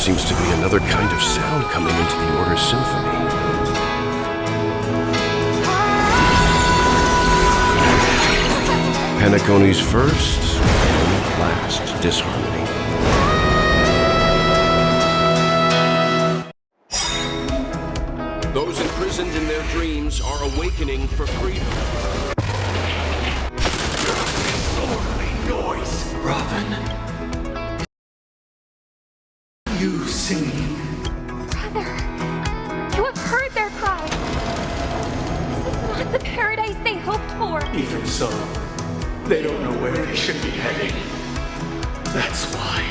seems to be another kind of sound coming into the Order's symphony. Panacone's first and last disharmony. Those imprisoned in their dreams are awakening for freedom. Noise! Robin! You singing? Brother, you have heard their cries. This is not the paradise they hoped for. Even so, they don't know where they should be heading. That's why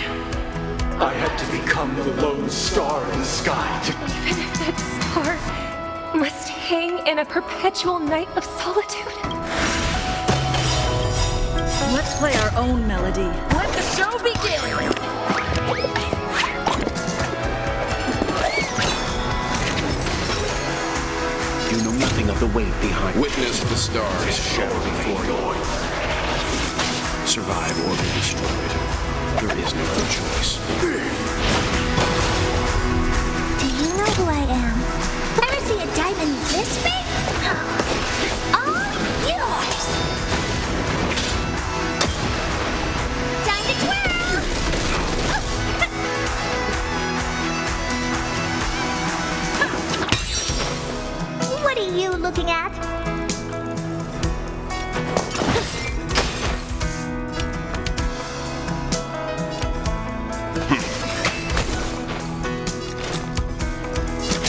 I had to become the lone star in the sky to... Even if that star must hang in a perpetual night of solitude. Let's play our own melody. Let the show begin! You know nothing of the weight behind. Witness the stars shadow before you. Survive or be destroyed. There is no other choice. Do you know who I am? Ever see a diamond this big? It's all yours! Time to twirl! What are you looking at?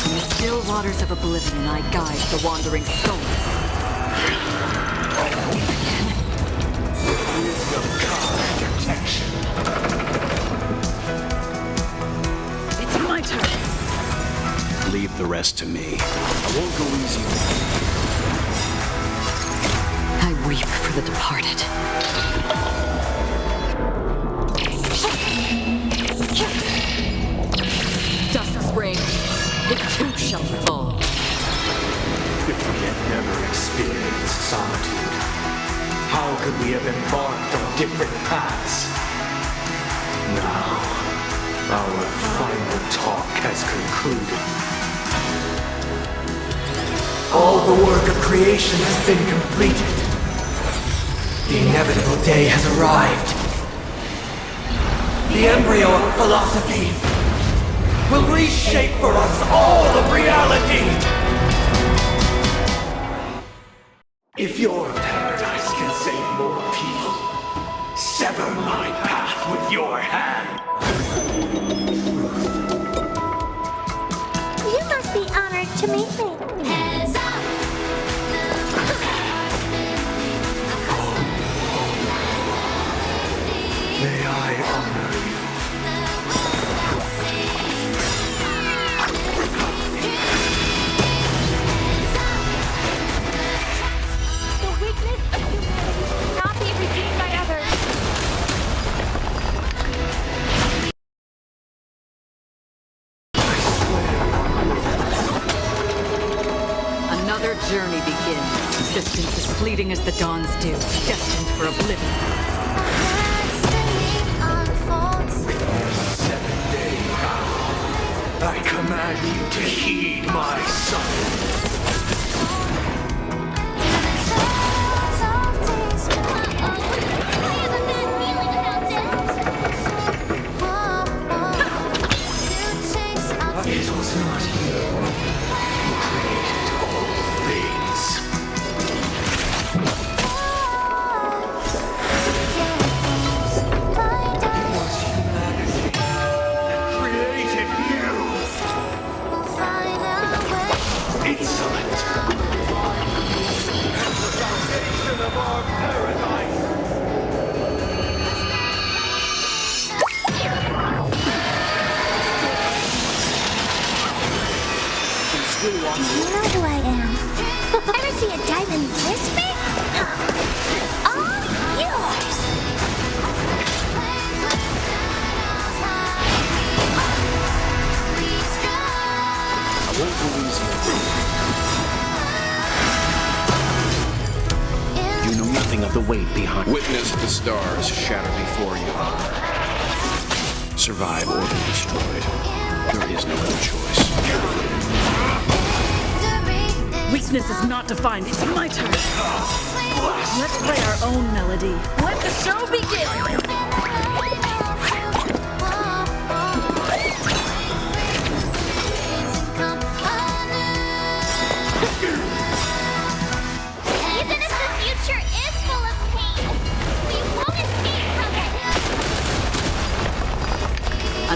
In the still waters of oblivion, I guide the wandering souls. Wisdom, God, protection. It's my turn. Leave the rest to me. I won't go easy. I weep for the departed. Dusk's reign, it too shall fall. If we had never experienced solitude, how could we have embarked on different paths? Now, our final talk has concluded. All the work of creation has been completed. The inevitable day has arrived. The embryo of philosophy will reshape for us all of reality. If your paradise can save more people, sever my path with your hand. You must be honored to meet me. Hands up! May I honor you? The weakness of humanity cannot be redeemed by others. Another journey begins. Existence as fleeting as the dawn's dew, destined for oblivion. 7-day vow. I command you to heed my summons. It was not you who created all things. It was humanity that created you. Insolent. At the foundation of our paradise. Do you know who I am? Ever see a diamond this big? It's all yours! I won't go easy. You know nothing of the weight behind. Witness the stars shatter before you. survive or be destroyed. There is no other choice. Weakness is not defined. It's my turn. Let's play our own melody. Let the show begin. Even if the future is full of pain, we won't escape from it.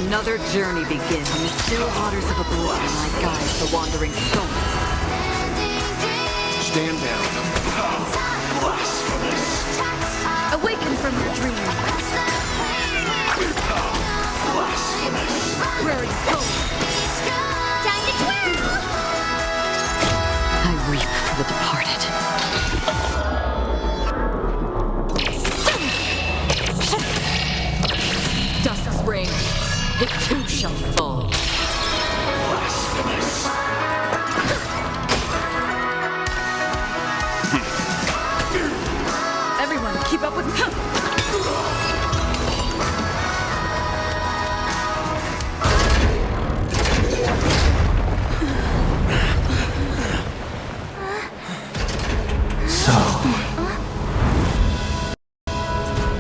Another journey begins. In the still waters of oblivion, I guide the wandering souls. Stand down. Awaken from your dream. Where are you going? Time to twirl! I weep for the departed. Dusk's reign. The two shall fall. Everyone, keep up with me. So...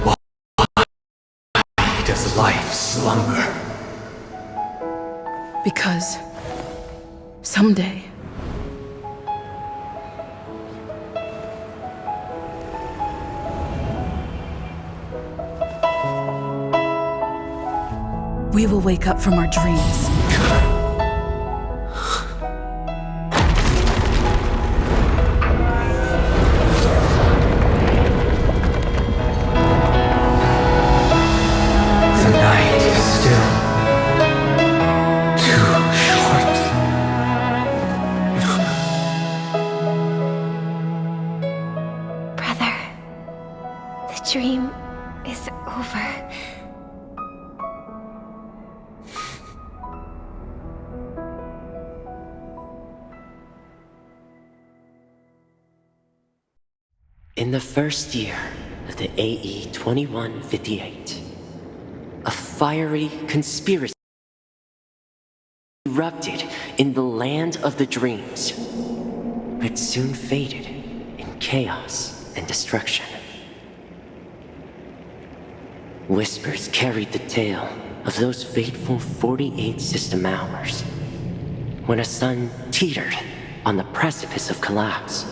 why does life slumber? Because someday we will wake up from our dreams. The night is still too short. Brother, the dream is over. In the first year of the AE 2158, a fiery conspiracy erupted in the land of the dreams, but soon faded in chaos and destruction. Whispers carried the tale of those fateful 48 system hours, when a sun teetered on the precipice of collapse.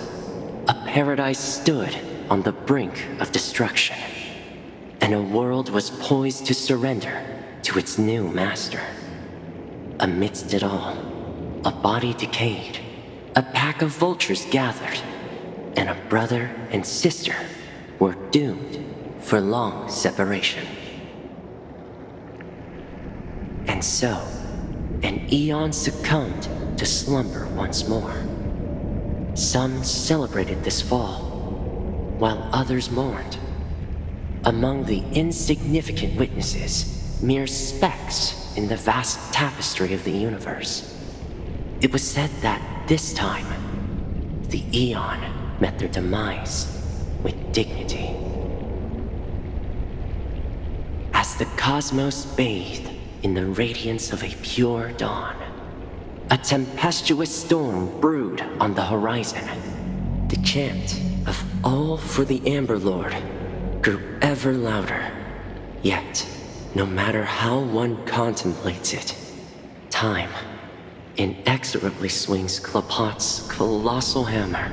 A paradise stood on the brink of destruction, and a world was poised to surrender to its new master. Amidst it all, a body decayed, a pack of vultures gathered, and a brother and sister were doomed for long separation. And so, an eon succumbed to slumber once more. Some celebrated this fall, while others mourned. Among the insignificant witnesses, mere specks in the vast tapestry of the universe, it was said that this time, the Eon met their demise with dignity. As the cosmos bathed in the radiance of a pure dawn, a tempestuous storm brewed on the horizon. The chant of all for the Amber Lord grew ever louder. Yet, no matter how one contemplates it, time inexorably swings Klapot's colossal hammer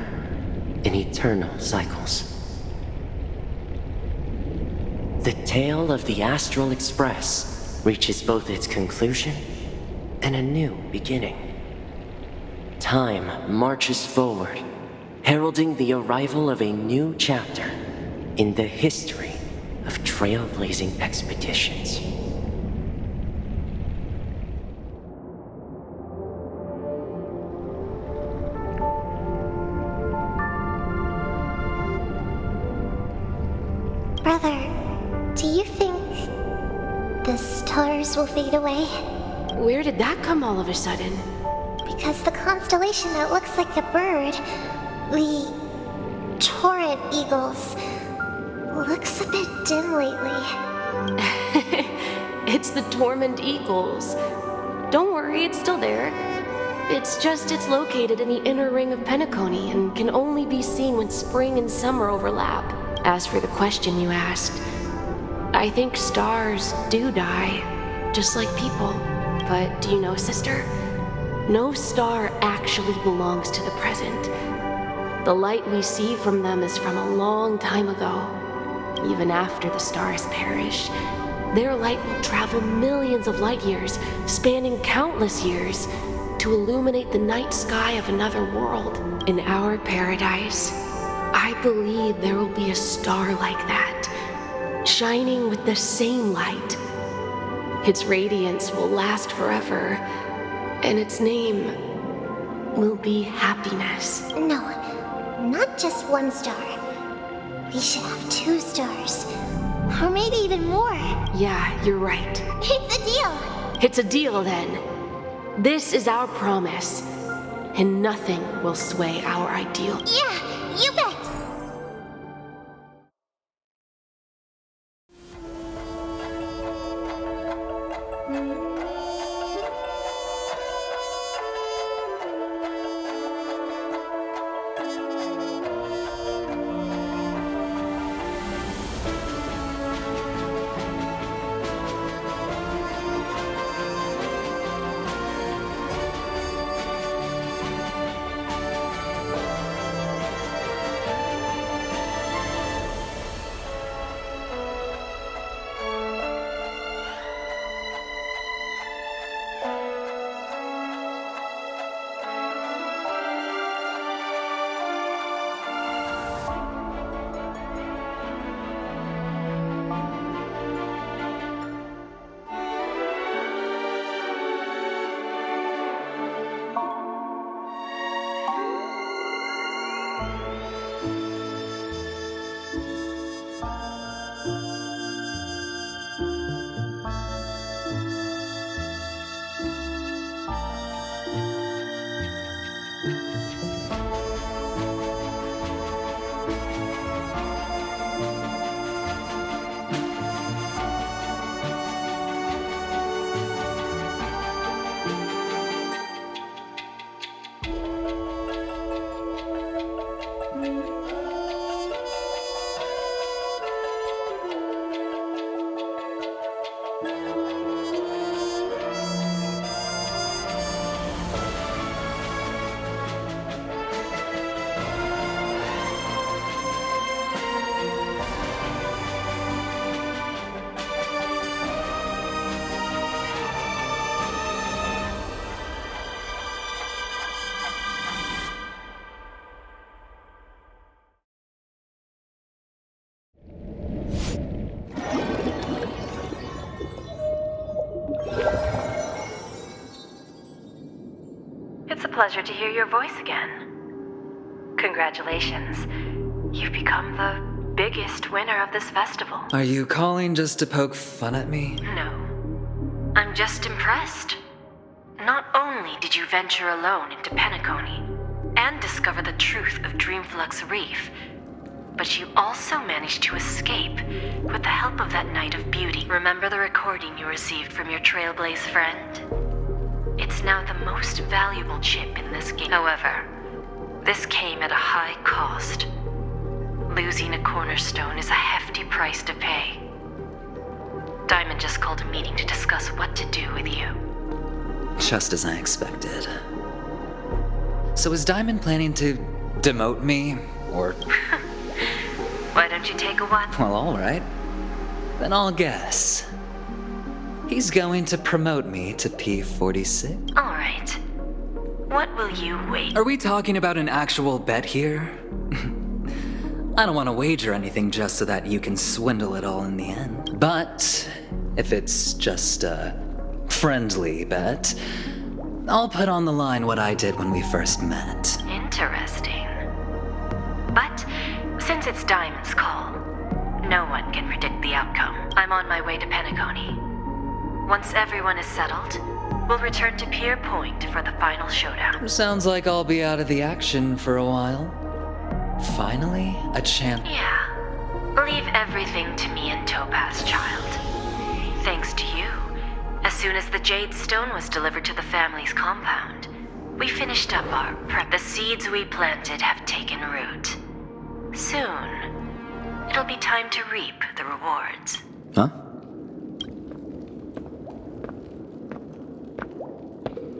in eternal cycles. The tale of the Astral Express reaches both its conclusion and a new beginning. Time marches forward, heralding the arrival of a new chapter in the history of trailblazing expeditions. Brother, do you think the stars will fade away? Where did that come all of a sudden? Because the constellation that looks like a bird, the Torrent Eagles, looks a bit dim lately. It's the Torment Eagles. Don't worry, it's still there. It's just it's located in the inner ring of Penacony and can only be seen when spring and summer overlap. As for the question you asked, I think stars do die, just like people. But do you know, sister? No star actually belongs to the present. The light we see from them is from a long time ago. Even after the stars perish, their light will travel millions of light years, spanning countless years, to illuminate the night sky of another world. In our paradise, I believe there will be a star like that, shining with the same light. Its radiance will last forever, and its name will be happiness. No, not just one star. We should have 2 stars. Or maybe even more. Yeah, you're right. It's a deal. It's a deal then. This is our promise, and nothing will sway our ideal. Yeah, you bet. It's a pleasure to hear your voice again. Congratulations. You've become the biggest winner of this festival. Are you calling just to poke fun at me? No. I'm just impressed. Not only did you venture alone into Penacony and discover the truth of Dreamflux Reef, but you also managed to escape with the help of that Knight of Beauty. Remember the recording you received from your Trailblaze friend? It's now the most valuable chip in this game. However, this came at a high cost. Losing a cornerstone is a hefty price to pay. Diamond just called a meeting to discuss what to do with you. Just as I expected. So is Diamond planning to demote me, or... Why don't you take a what? Well, alright. Then I'll guess. He's going to promote me to P46. Alright. What will you wait? Are we talking about an actual bet here? I don't want to wager anything just so that you can swindle it all in the end. But if it's just a friendly bet, I'll put on the line what I did when we first met. Interesting. But since it's Diamond's call, no one can predict the outcome. I'm on my way to Penacony. Once everyone is settled, we'll return to Pier Point for the final showdown. Sounds like I'll be out of the action for a while. Finally, a chance. Yeah. Leave everything to me and Topaz, child. Thanks to you. As soon as the Jade Stone was delivered to the family's compound, we finished up our prep. The seeds we planted have taken root. Soon, it'll be time to reap the rewards. Huh?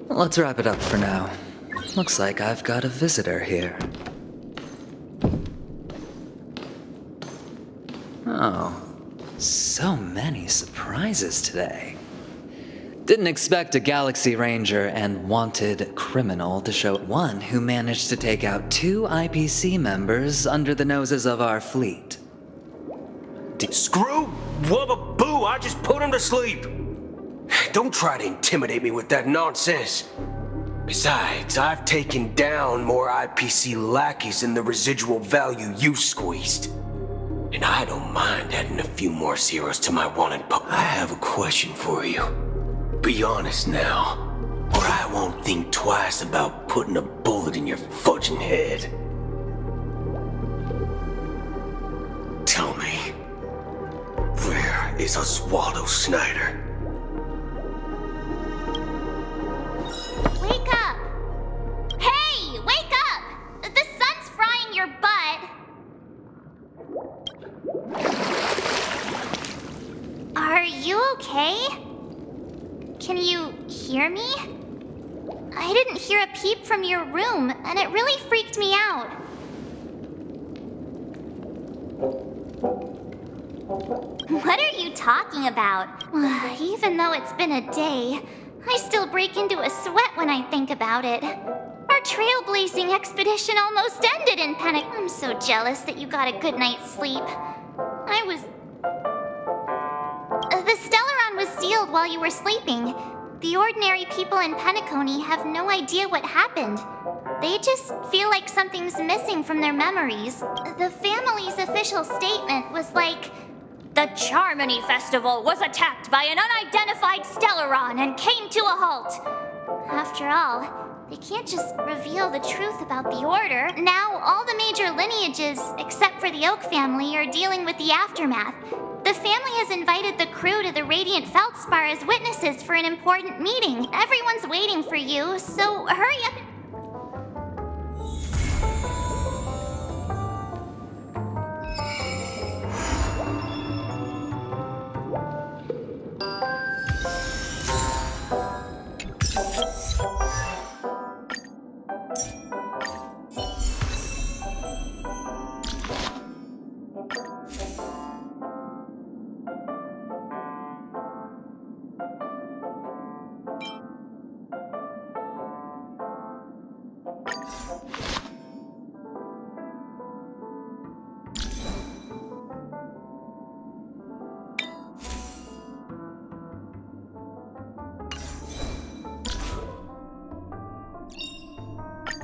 Let's wrap it up for now. Looks like I've got a visitor here. Oh, so many surprises today. Didn't expect a Galaxy Ranger and wanted criminal to show one who managed to take out 2 IPC members under the noses of our fleet. Screw wubba boo, I just put him to sleep. Don't try to intimidate me with that nonsense. Besides, I've taken down more IPC lackeys than the residual value you squeezed. And I don't mind adding a few more zeros to my wanted pool. I have a question for you. Be honest now, or I won't think twice about putting a bullet in your fudging head. Tell me, where is Oswaldo Snyder? Wake up! Hey, wake up! The sun's frying your butt. Are you okay? Can you hear me? I didn't hear a peep from your room, and it really freaked me out. What are you talking about? Even though it's been a day, I still break into a sweat when I think about it. Our trailblazing expedition almost ended in Panacon. I'm so jealous that you got a good night's sleep. The Stellaron was sealed while you were sleeping. The ordinary people in Penacony have no idea what happened. They just feel like something's missing from their memories. The family's official statement was like, "The Charmony Festival was attacked by an unidentified Stellaron and came to a halt." After all, they can't just reveal the truth about the Order. Now, all the major lineages, except for the Oak family, are dealing with the aftermath. The family has invited the crew to the Radiant Feldspar as witnesses for an important meeting. Everyone's waiting for you, so hurry up.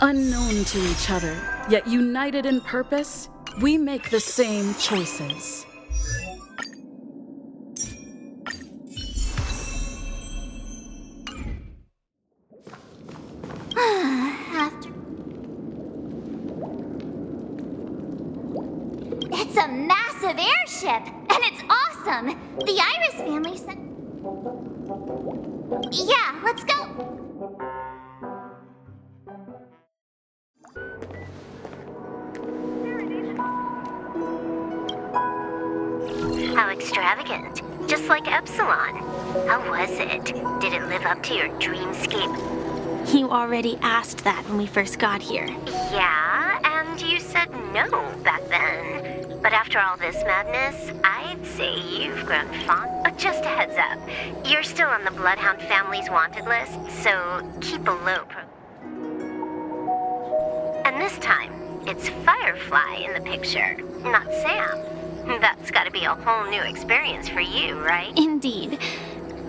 Unknown to each other, yet united in purpose, we make the same choices. It's a massive airship, and it's awesome. The Iris family sent... Yeah, let's go. How extravagant. Just like Epsilon. How was it? Did it live up to your dreamscape? You already asked that when we first got here. Yeah, and you said no back then. But after all this madness, I'd say you've grown fond. Oh, just a heads up. You're still on the Bloodhound family's wanted list, so keep a low And this time, it's Firefly in the picture, not Sam. That's gotta be a whole new experience for you, right? Indeed.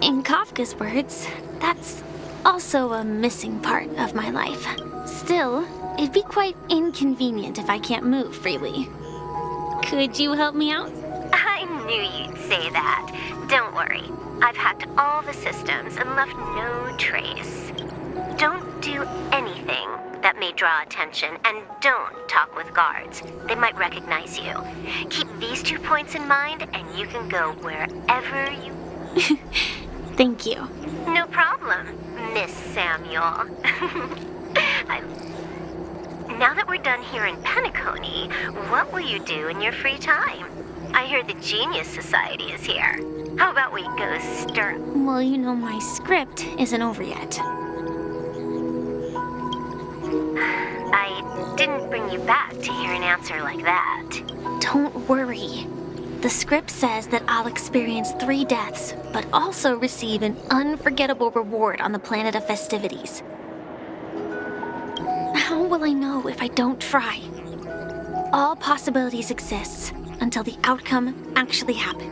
In Kafka's words, that's also a missing part of my life. Still, it'd be quite inconvenient if I can't move freely. Could you help me out? I knew you'd say that. Don't worry. I've hacked all the systems and left no trace. Don't do anything that may draw attention, and don't talk with guards. They might recognize you. Keep these 2 points in mind, and you can go wherever you Thank you. No problem, Miss Samuel. Now that we're done here in Penacony, what will you do in your free time? I heard the Genius Society is here. How about we go stir... Well, you know, my script isn't over yet. I didn't bring you back to hear an answer like that. Don't worry. The script says that I'll experience 3 deaths, but also receive an unforgettable reward on the planet of festivities. How will I know if I don't try? All possibilities exist until the outcome actually happens.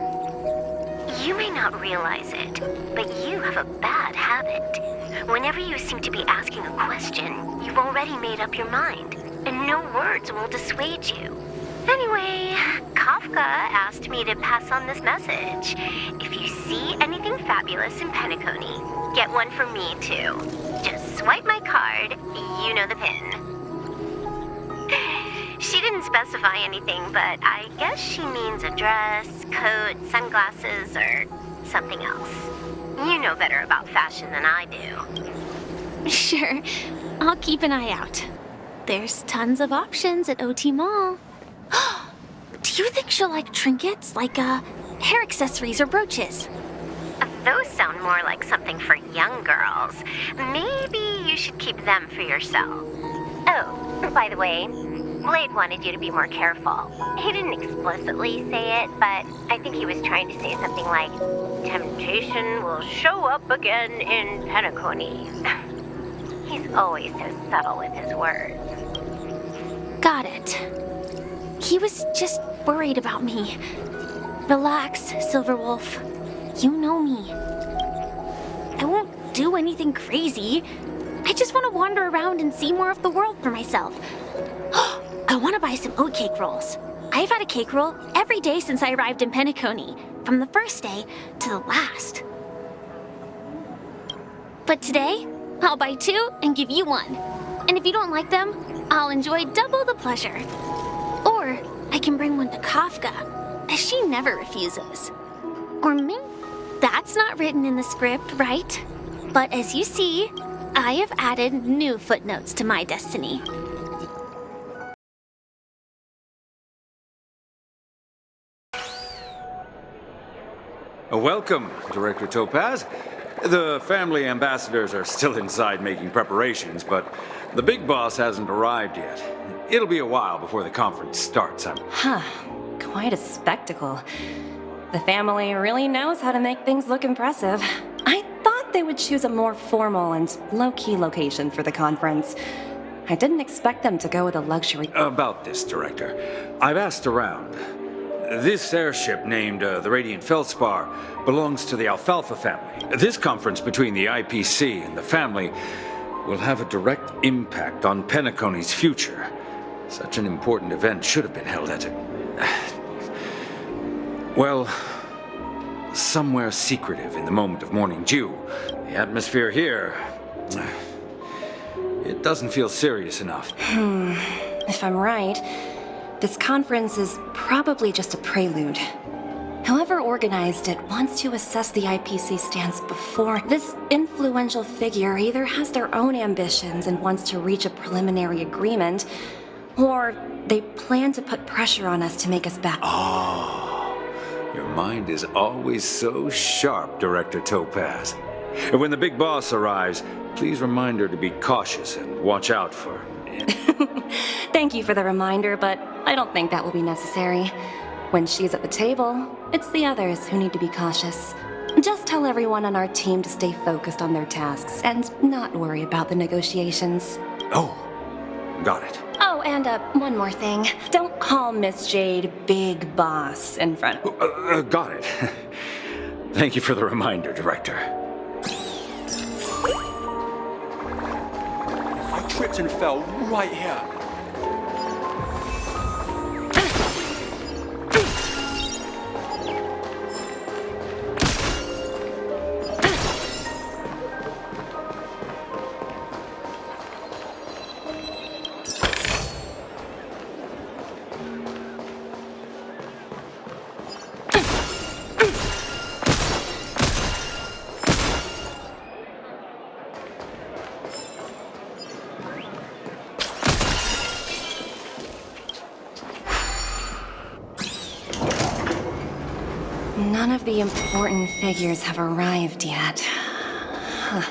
You may not realize it, but you have a bad habit. Whenever you seem to be asking a question, you've already made up your mind, and no words will dissuade you. Anyway, Kafka asked me to pass on this message. If you see anything fabulous in Penacony, get one for me too. Just swipe my card, you know the pin. She didn't specify anything, but I guess she means a dress, coat, sunglasses, or something else. You know better about fashion than I do. Sure, I'll keep an eye out. There's tons of options at OT Mall. Do you think she'll like trinkets, like hair accessories or brooches? Those sound more like something for young girls. Maybe you should keep them for yourself. Oh, by the way, Blade wanted you to be more careful. He didn't explicitly say it, but I think he was trying to say something like, temptation will show up again in Penacony. He's always so subtle with his words. Got it. He was just worried about me. Relax, Silverwolf. You know me. I won't do anything crazy. I just want to wander around and see more of the world for myself. I want to buy some oat cake rolls. I've had a cake roll every day since I arrived in Penacony, from the first day to the last. But today, I'll buy 2 and give you 1. And if you don't like them, I'll enjoy double the pleasure. Or I can bring one to Kafka, as she never refuses. Or me? That's not written in the script, right? But as you see, I have added new footnotes to my destiny. Welcome, Director Topaz. The family ambassadors are still inside making preparations, but the big boss hasn't arrived yet. It'll be a while before the conference starts. Quite a spectacle. The family really knows how to make things look impressive. I thought they would choose a more formal and low-key location for the conference. I didn't expect them to go with a luxury... About this, Director. I've asked around. This airship, named the Radiant Feldspar, belongs to the Alfalfa family. This conference between the IPC and the family will have a direct impact on Penacony's future. Such an important event should have been held at well, somewhere secretive in the moment of morning dew. The atmosphere here... it doesn't feel serious enough. If I'm right, this conference is probably just a prelude. Whoever organized it wants to assess the IPC stance before. This influential figure either has their own ambitions and wants to reach a preliminary agreement, or they plan to put pressure on us to make us back. Oh, your mind is always so sharp, Director Topaz. And when the big boss arrives, please remind her to be cautious and watch out for... Thank you for the reminder, but I don't think that will be necessary. When she's at the table, it's the others who need to be cautious. Just tell everyone on our team to stay focused on their tasks and not worry about the negotiations. Oh, got it. Oh, and one more thing. Don't call Miss Jade Big Boss in front of... got it. Thank you for the reminder, Director. I tripped and fell right here. None of the important figures have arrived yet. Huh.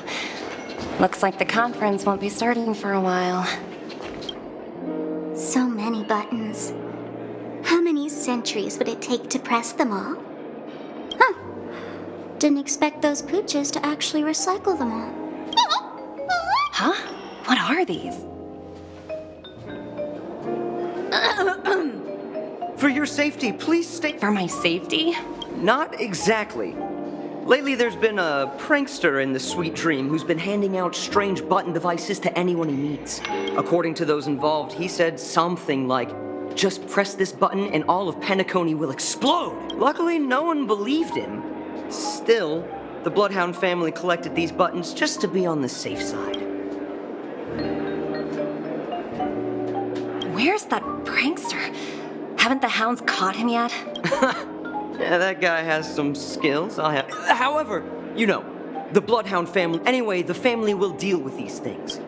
Looks like the conference won't be starting for a while. So many buttons. How many centuries would it take to press them all? Huh. Didn't expect those pooches to actually recycle them all. Huh? What are these? For your safety, please stay. For my safety? Not exactly. Lately, there's been a prankster in the Sweet Dream who's been handing out strange button devices to anyone he meets. According to those involved, he said something like, "Just press this button and all of Panacon will explode." Luckily, no one believed him. Still, the Bloodhound family collected these buttons just to be on the safe side. Where's that prankster? Haven't the hounds caught him yet? Yeah, that guy has some skills. However, you know, the Bloodhound family. Anyway, the family will deal with these things.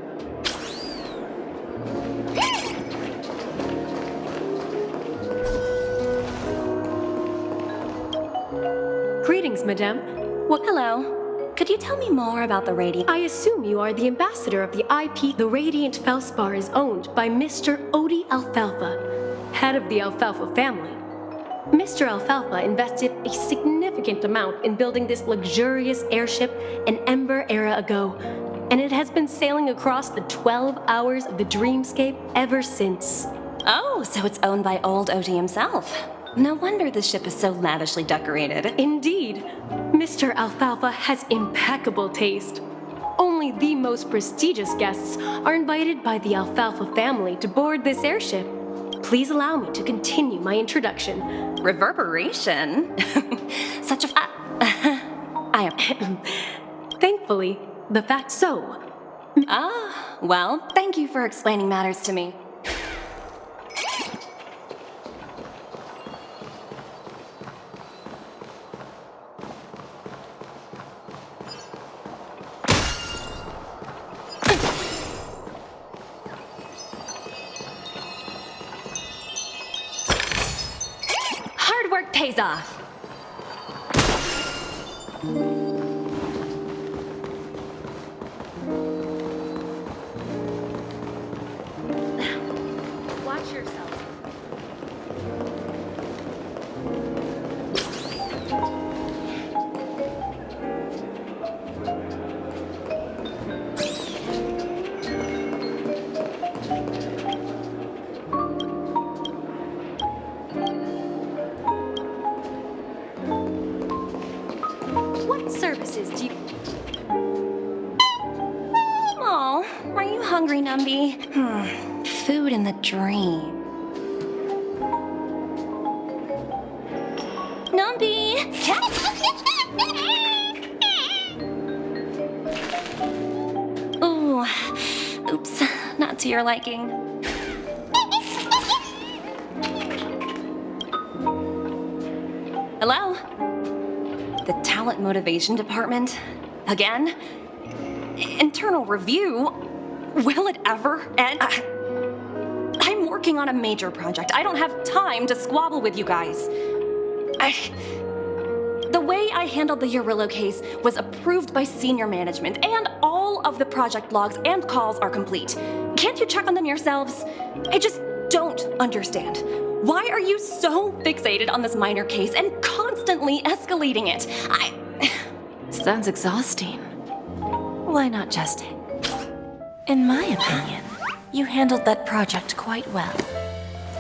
Greetings, madame. Hello. Could you tell me more about the Radiant? I assume you are the ambassador of the IP. The Radiant Felspar is owned by Mr. Odie Alfalfa, head of the Alfalfa family. Mr. Alfalfa invested a significant amount in building this luxurious airship an Ember era ago, and it has been sailing across the 12 hours of the dreamscape ever since. Oh, so it's owned by old Odie himself. No wonder the ship is so lavishly decorated. Indeed. Mr. Alfalfa has impeccable taste. Only the most prestigious guests are invited by the Alfalfa family to board this airship. Please allow me to continue my introduction. Reverberation? Such a... Thankfully, the fact so. Well, thank you for explaining matters to me. Hard work pays off. Watch yourself. What services do you... Oh, are you hungry, Numby? Food in the dream. Numby! Ooh, oops, not to your liking. Hello? The Talent Motivation Department? Again? Internal review? Will it ever end? I'm working on a major project. I don't have time to squabble with you guys. The way I handled the Urillo case was approved by senior management, and all of the project logs and calls are complete. Can't you check on them yourselves? I just don't understand. Why are you so fixated on this minor case and constantly escalating it? Sounds exhausting. Why not just... In my opinion, you handled that project quite well.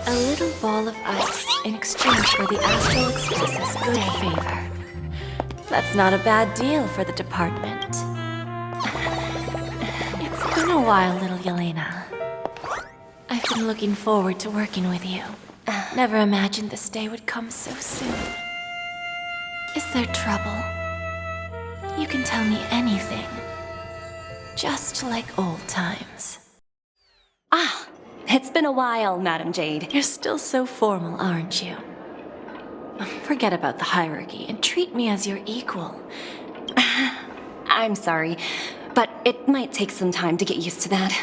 A little ball of ice in exchange for the Astral Express's good favor. That's not a bad deal for the department. It's been a while, little Yelena. I've been looking forward to working with you. Never imagined this day would come so soon. Is there trouble? You can tell me anything. Just like old times. It's been a while, Madam Jade. You're still so formal, aren't you? Forget about the hierarchy and treat me as your equal. I'm sorry, but it might take some time to get used to that.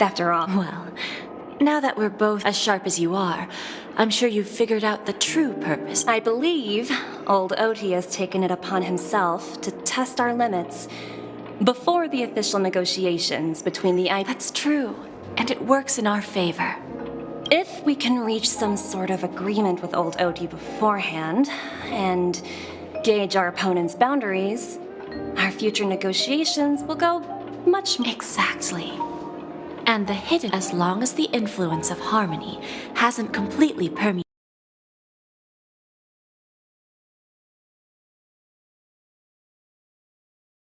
After all... Well, Now that we're both as sharp as you are, I'm sure you've figured out the true purpose. I believe old Oti has taken it upon himself to test our limits before the official negotiations between the That's true, and it works in our favor. If we can reach some sort of agreement with old Oti beforehand and gauge our opponent's boundaries, our future negotiations will go much more. Exactly. And the hidden, as long as the influence of harmony hasn't completely permeated.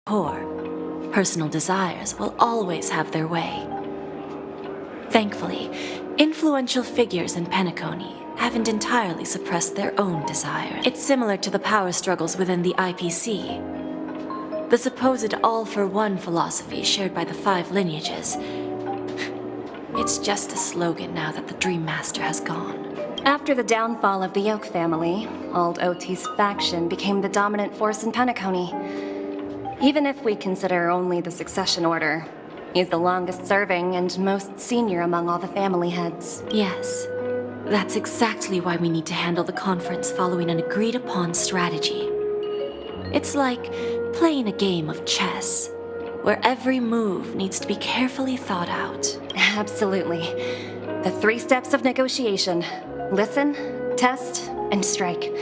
Core, personal desires will always have their way. Thankfully, influential figures in Penacony haven't entirely suppressed their own desires. It's similar to the power struggles within the IPC. The supposed all-for-one philosophy shared by the 5 lineages. It's just a slogan now that the Dream Master has gone. After the downfall of the Yoke family, old Oti's faction became the dominant force in Penacony. Even if we consider only the succession order, he's the longest serving and most senior among all the family heads. Yes. That's exactly why we need to handle the conference following an agreed-upon strategy. It's like playing a game of chess, where every move needs to be carefully thought out. Absolutely. The 3 steps of negotiation. Listen, test, and strike.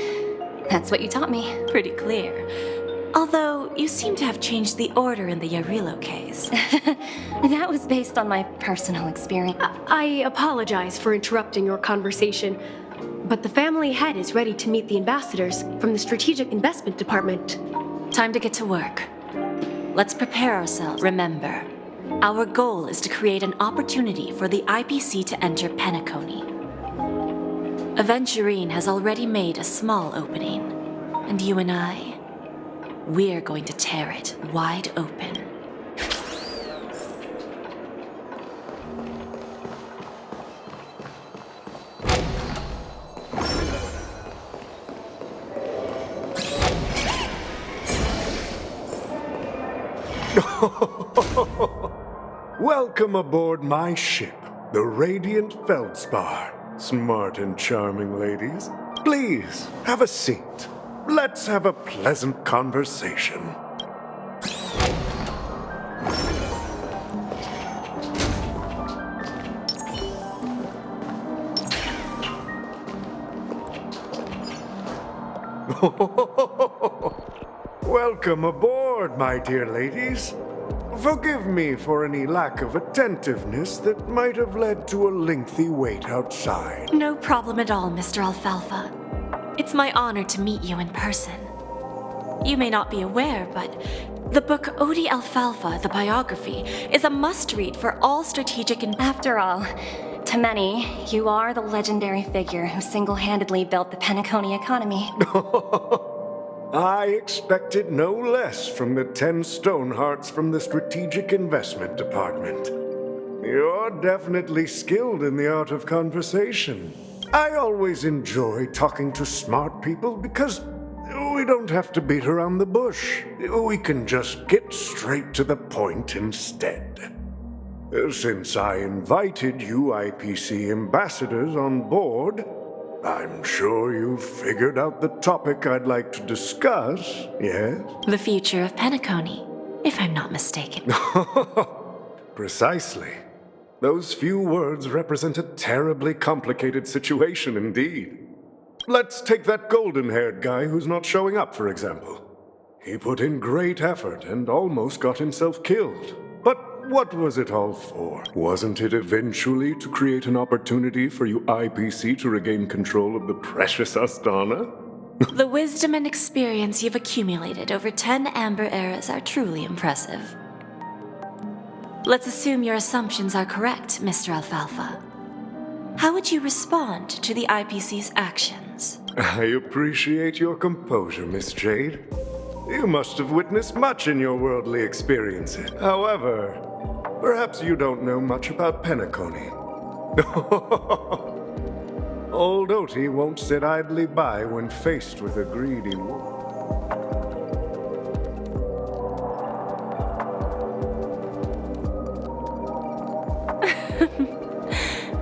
That's what you taught me. Pretty clear. Although, you seem to have changed the order in the Yarilo case. That was based on my personal experience. I apologize for interrupting your conversation, but the family head is ready to meet the ambassadors from the Strategic Investment Department. Time to get to work. Let's prepare ourselves. Remember, our goal is to create an opportunity for the IPC to enter Penacony. Aventurine has already made a small opening, and you and I, we're going to tear it wide open. Welcome aboard my ship, the Radiant Feldspar. Smart and charming ladies. Please, have a seat. Let's have a pleasant conversation. Welcome aboard, my dear ladies. Forgive me for any lack of attentiveness that might have led to a lengthy wait outside. No problem at all, Mr. Alfalfa. It's my honor to meet you in person. You may not be aware, but the book Odi Alfalfa, the biography, is a must-read for all strategic and— After all, to many, you are the legendary figure who single-handedly built the Penacony economy. I expected no less from the 10 Stonehearts from the Strategic Investment Department. You're definitely skilled in the art of conversation. I always enjoy talking to smart people because we don't have to beat around the bush. We can just get straight to the point instead. Since I invited you IPC ambassadors on board, I'm sure you've figured out the topic I'd like to discuss, yes? The future of Penacony, if I'm not mistaken. Precisely. Those few words represent a terribly complicated situation indeed. Let's take that golden-haired guy who's not showing up, for example. He put in great effort and almost got himself killed. But what was it all for? Wasn't it eventually to create an opportunity for you IPC to regain control of the precious Astana? The wisdom and experience you've accumulated over 10 Amber Eras are truly impressive. Let's assume your assumptions are correct, Mr. Alfalfa. How would you respond to the IPC's actions? I appreciate your composure, Miss Jade. You must have witnessed much in your worldly experiences. However, perhaps you don't know much about Penacony. Old Oti won't sit idly by when faced with a greedy wolf.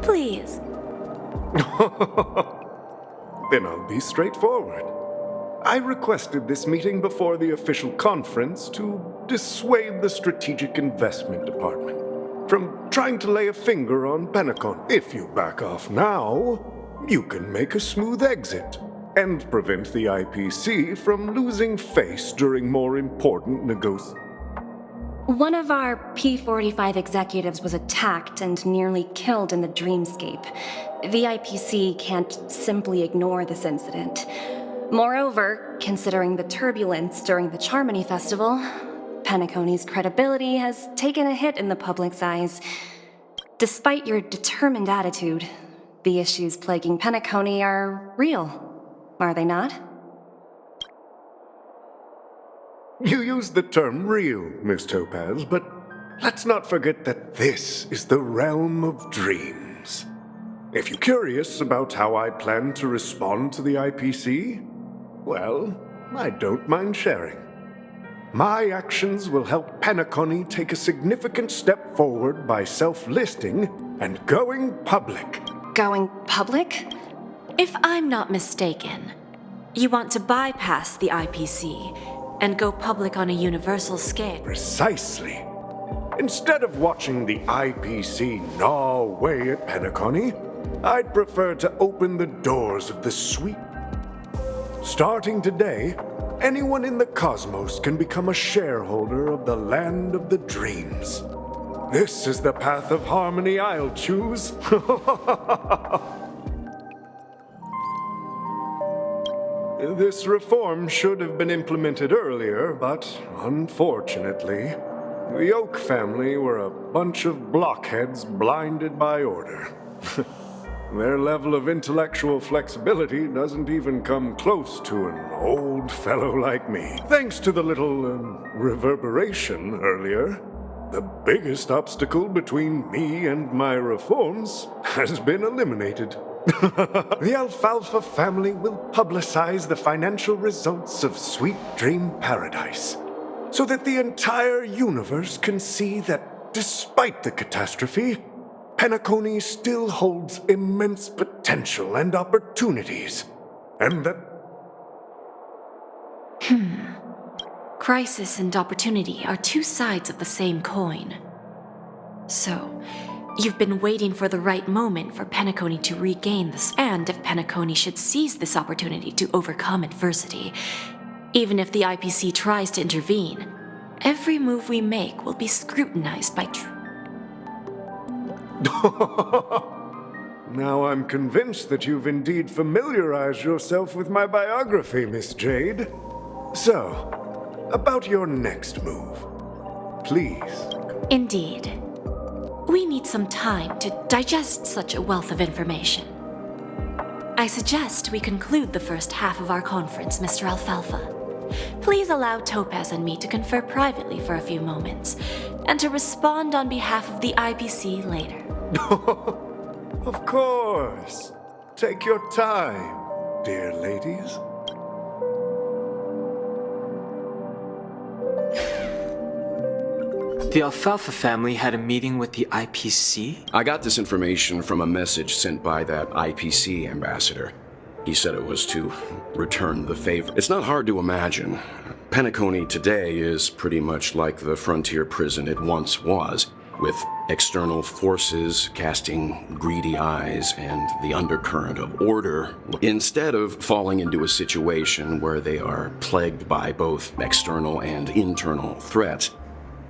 Please. Then I'll be straightforward. I requested this meeting before the official conference to dissuade the Strategic Investment Department from trying to lay a finger on Panacon. If you back off now, you can make a smooth exit and prevent the IPC from losing face during more important negotiations. One of our P-45 executives was attacked and nearly killed in the dreamscape. The IPC can't simply ignore this incident. Moreover, considering the turbulence during the Charmony Festival, Panaconi's credibility has taken a hit in the public's eyes. Despite your determined attitude, the issues plaguing Panaconi are real, are they not? You used the term real, Miss Topaz, but let's not forget that this is the realm of dreams. If you're curious about how I plan to respond to the IPC, well, I don't mind sharing. My actions will help Panaconi take a significant step forward by self-listing and going public. Going public? If I'm not mistaken, you want to bypass the IPC and go public on a universal scale. Precisely. Instead of watching the IPC gnaw away at Panaconi, I'd prefer to open the doors of the suite. Starting today, anyone in the cosmos can become a shareholder of the Land of the Dreams. This is the path of harmony I'll choose. This reform should have been implemented earlier, but unfortunately, the Oak family were a bunch of blockheads blinded by order. Their level of intellectual flexibility doesn't even come close to an old fellow like me. Thanks to the little reverberation earlier, the biggest obstacle between me and my reforms has been eliminated. The Alfalfa family will publicize the financial results of Sweet Dream Paradise, so that the entire universe can see that despite the catastrophe, Panaconi still holds immense potential and opportunities, and that... Crisis and opportunity are two sides of the same coin. So, you've been waiting for the right moment for Panaconi to regain this, and if Panaconi should seize this opportunity to overcome adversity, even if the IPC tries to intervene, every move we make will be scrutinized by Now I'm convinced that you've indeed familiarized yourself with my biography, Miss Jade. So, about your next move, please. Indeed. We need some time to digest such a wealth of information. I suggest we conclude the first half of our conference, Mr. Alfalfa. Please allow Topaz and me to confer privately for a few moments, and to respond on behalf of the IPC later. Of course. Take your time, dear ladies. The Alfalfa family had a meeting with the IPC? I got this information from a message sent by that IPC ambassador. He said it was to return the favor. It's not hard to imagine. Panaconi today is pretty much like the frontier prison it once was, with external forces casting greedy eyes and the undercurrent of order, instead of falling into a situation where they are plagued by both external and internal threats.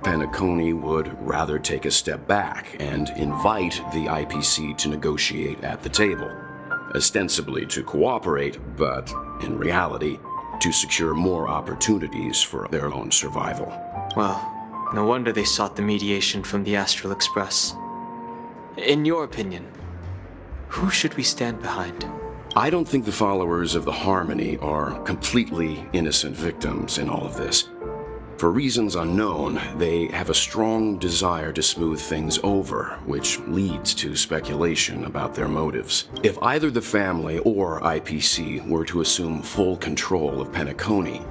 Panaconi would rather take a step back and invite the IPC to negotiate at the table, ostensibly to cooperate, but in reality, to secure more opportunities for their own survival. Well, no wonder they sought the mediation from the Astral Express. In your opinion, who should we stand behind? I don't think the followers of the Harmony are completely innocent victims in all of this. For reasons unknown, they have a strong desire to smooth things over, which leads to speculation about their motives. If either the family or IPC were to assume full control of Panaconi,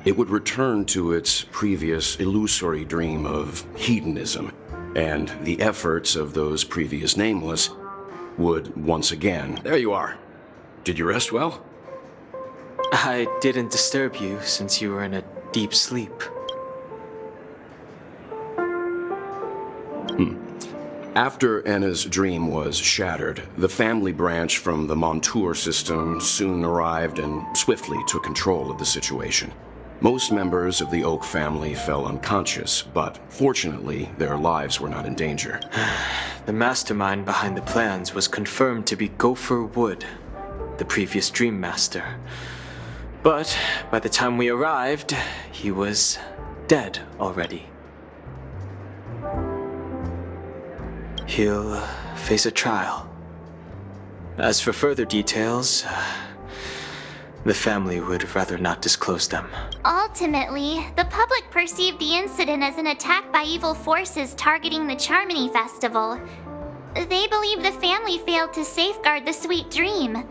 it would return to its previous illusory dream of hedonism, and the efforts of those previous nameless would once again. There you are. Did you rest well? I didn't disturb you since you were in a deep sleep. After Enna's dream was shattered, the family branch from the Montour system soon arrived and swiftly took control of the situation. Most members of the Oak family fell unconscious, but fortunately, their lives were not in danger. The mastermind behind the plans was confirmed to be Gopher Wood, the previous Dream Master. But by the time we arrived, he was dead already. He'll face a trial. As for further details, the family would rather not disclose them. Ultimately, the public perceived the incident as an attack by evil forces targeting the Charmony Festival. They believe the family failed to safeguard the sweet dream,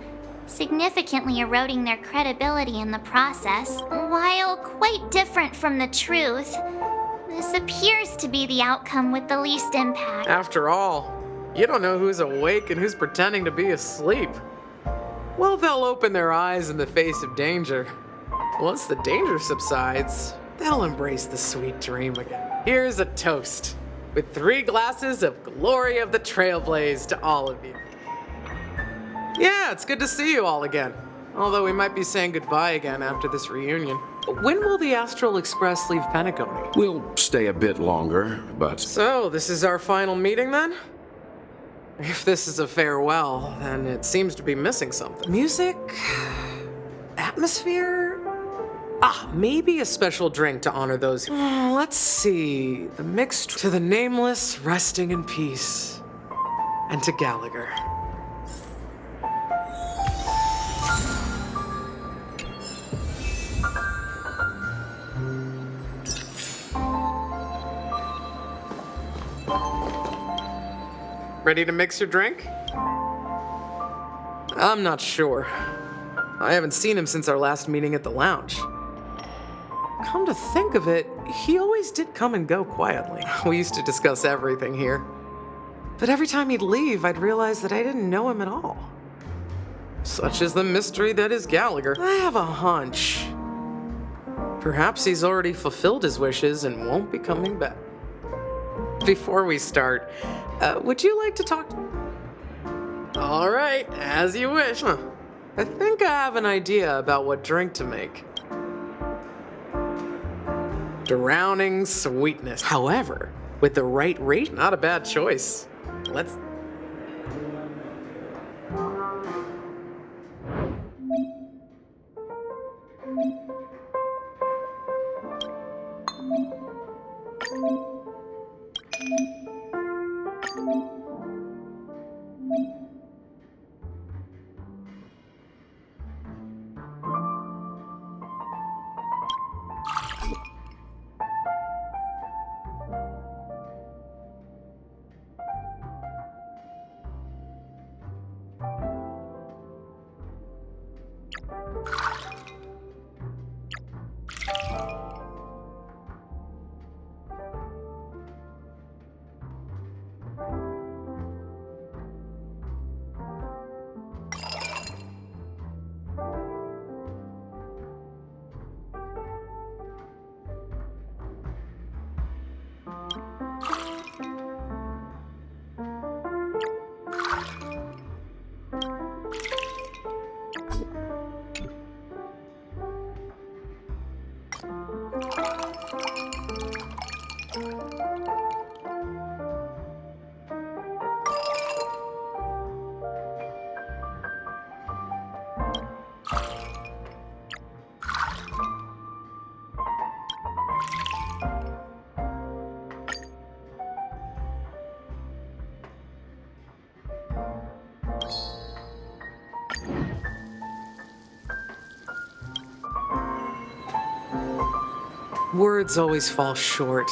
significantly eroding their credibility in the process. While quite different from the truth, this appears to be the outcome with the least impact. After all, you don't know who's awake and who's pretending to be asleep. Well, they'll open their eyes in the face of danger. Once the danger subsides, they'll embrace the sweet dream again. Here's a toast, with 3 glasses of Glory of the Trailblaze to all of you. Yeah, it's good to see you all again. Although we might be saying goodbye again after this reunion. When will the Astral Express leave Panacon? We'll stay a bit longer, but... So, this is our final meeting then? If this is a farewell, then it seems to be missing something. Music? Atmosphere? Maybe a special drink to honor those who... Let's see... The mixed to the nameless, resting in peace. And to Gallagher. Ready to mix your drink? I'm not sure. I haven't seen him since our last meeting at the lounge. Come to think of it, he always did come and go quietly. We used to discuss everything here. But every time he'd leave, I'd realize that I didn't know him at all. Such is the mystery that is Gallagher. I have a hunch. Perhaps he's already fulfilled his wishes and won't be coming back. Before we start, would you like to talk? All right, as you wish. I think I have an idea about what drink to make. Drowning sweetness. However, with the right rate, not a bad choice. Let's... Words always fall short.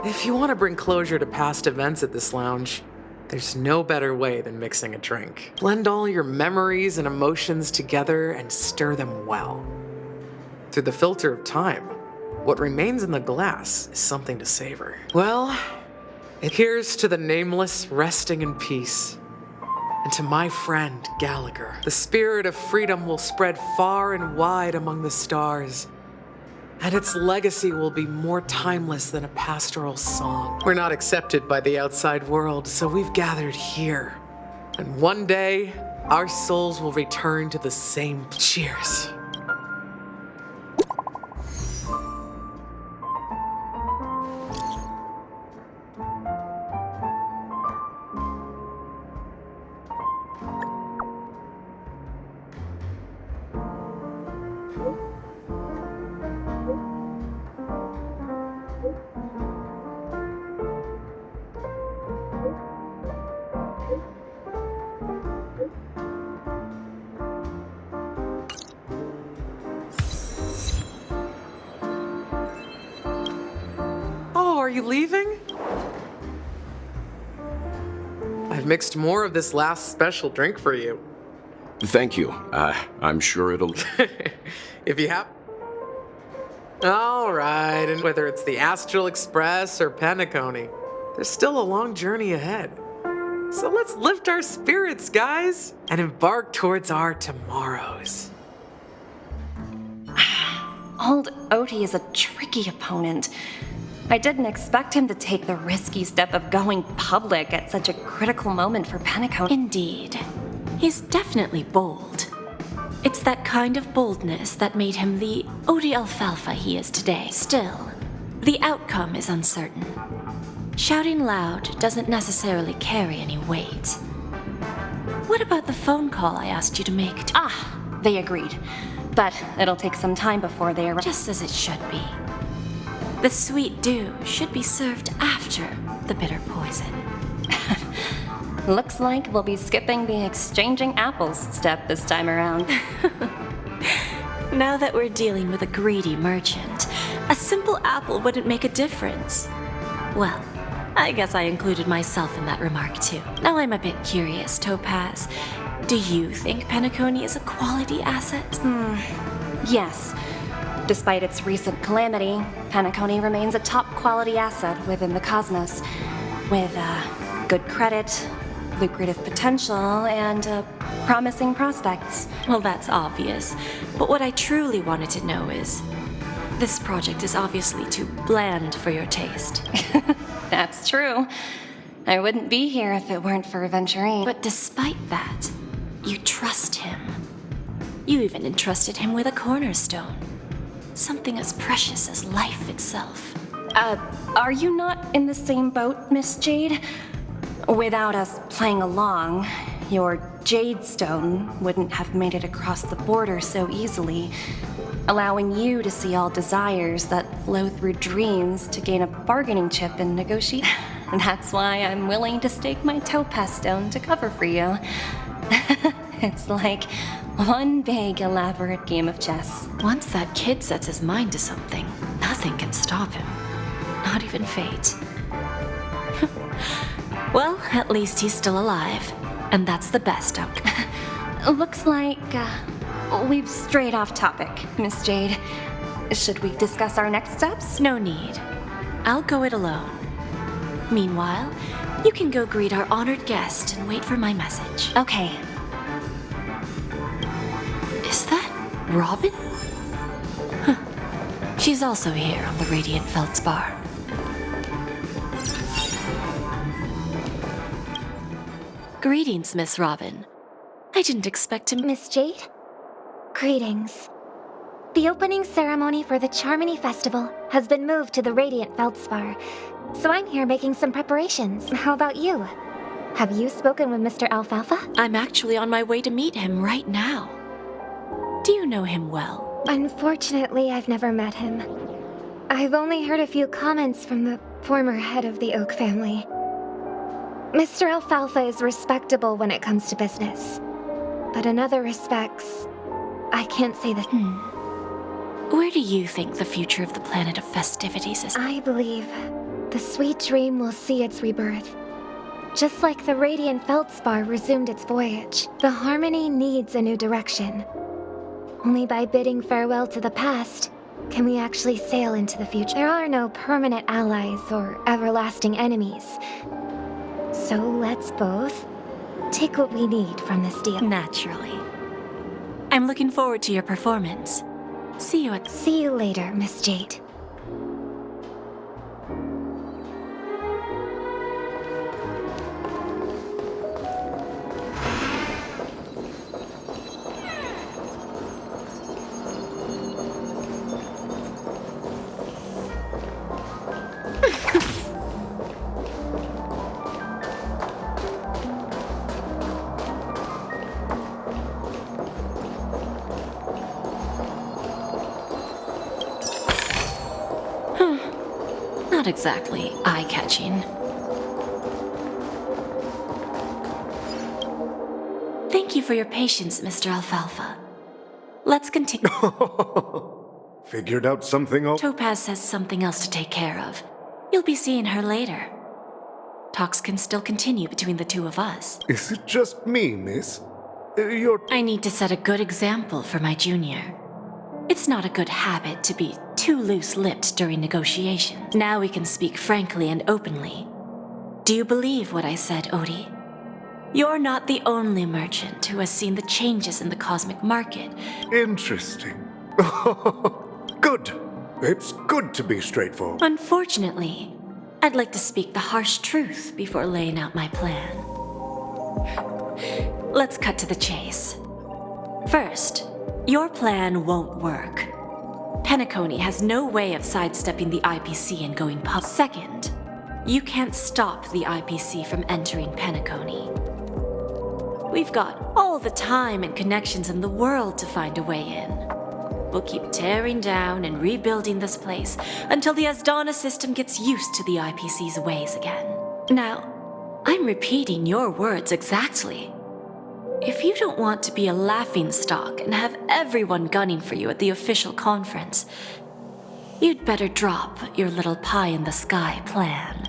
If you want to bring closure to past events at this lounge, there's no better way than mixing a drink. Blend all your memories and emotions together and stir them well. Through the filter of time, what remains in the glass is something to savor. Well, here's to the nameless resting in peace, and to my friend Gallagher. The spirit of freedom will spread far and wide among the stars, and its legacy will be more timeless than a pastoral song. We're not accepted by the outside world, so we've gathered here. And one day, our souls will return to the same. Cheers. Are you leaving? I've mixed more of this last special drink for you. Thank you. I'm sure it'll... If you have... All right, and whether it's the Astral Express or Panacon, there's still a long journey ahead. So let's lift our spirits, guys, and embark towards our tomorrows. Old Oti is a tricky opponent. I didn't expect him to take the risky step of going public at such a critical moment for Panacon. Indeed. He's definitely bold. It's that kind of boldness that made him the Odi Alfalfa he is today. Still, the outcome is uncertain. Shouting loud doesn't necessarily carry any weight. What about the phone call I asked you to make? They agreed. But it'll take some time before they arrive. Just as it should be. The sweet dew should be served after the bitter poison. Looks like we'll be skipping the exchanging apples step this time around. Now that we're dealing with a greedy merchant, a simple apple wouldn't make a difference. Well, I guess I included myself in that remark too. Now I'm a bit curious, Topaz. Do you think Panacon is a quality asset? Yes. Despite its recent calamity, Panacon remains a top quality asset within the cosmos, with good credit, lucrative potential, and promising prospects. Well, that's obvious, but what I truly wanted to know is, this project is obviously too bland for your taste. That's true. I wouldn't be here if it weren't for Venturine. But despite that, you trust him. You even entrusted him with a cornerstone. Something as precious as life itself. Are you not in the same boat, Miss Jade? Without us playing along, your Jade Stone wouldn't have made it across the border so easily, allowing you to see all desires that flow through dreams to gain a bargaining chip and negotiate. That's why I'm willing to stake my Topaz Stone to cover for you. It's like one big, elaborate game of chess. Once that kid sets his mind to something, nothing can stop him. Not even fate. Well, at least he's still alive. And that's the best outcome. Looks like we've strayed off topic, Miss Jade. Should we discuss our next steps? No need. I'll go it alone. Meanwhile, you can go greet our honored guest and wait for my message. Okay. Is that Robin? Huh. She's also here on the Radiant Feldspar. Greetings, Miss Robin. I didn't expect to... Miss Jade? Greetings. The opening ceremony for the Charmony Festival has been moved to the Radiant Feldspar, so I'm here making some preparations. How about you? Have you spoken with Mr. Alfalfa? I'm actually on my way to meet him right now. Do you know him well? Unfortunately, I've never met him. I've only heard a few comments from the former head of the Oak family. Mr. Alfalfa is respectable when it comes to business, but in other respects, I can't say the... Where do you think the future of the planet of festivities is? I believe the sweet dream will see its rebirth. Just like the Radiant Feldspar resumed its voyage, the Harmony needs a new direction. Only by bidding farewell to the past can we actually sail into the future. There are no permanent allies or everlasting enemies. So let's both take what we need from this deal. Naturally. I'm looking forward to your performance. See you later, Miss Jade. Not exactly eye-catching. Thank you for your patience, Mr. Alfalfa. Let's continue. Figured out something Topaz has something else to take care of. You'll be seeing her later. Talks can still continue between the two of us. Is it just me, miss? I need to set a good example for my junior. It's not a good habit to be too loose-lipped during negotiations. Now we can speak frankly and openly. Do you believe what I said, Odie? You're not the only merchant who has seen the changes in the cosmic market. Interesting. Good. It's good to be straightforward. Unfortunately, I'd like to speak the harsh truth before laying out my plan. Let's cut to the chase. First, your plan won't work. Penacony has no way of sidestepping the IPC and going public. Second, you can't stop the IPC from entering Penacony. We've got all the time and connections in the world to find a way in. We'll keep tearing down and rebuilding this place until the Asdana system gets used to the IPC's ways again. Now, I'm repeating your words exactly. If you don't want to be a laughingstock and have everyone gunning for you at the official conference, you'd better drop your little pie-in-the-sky plan.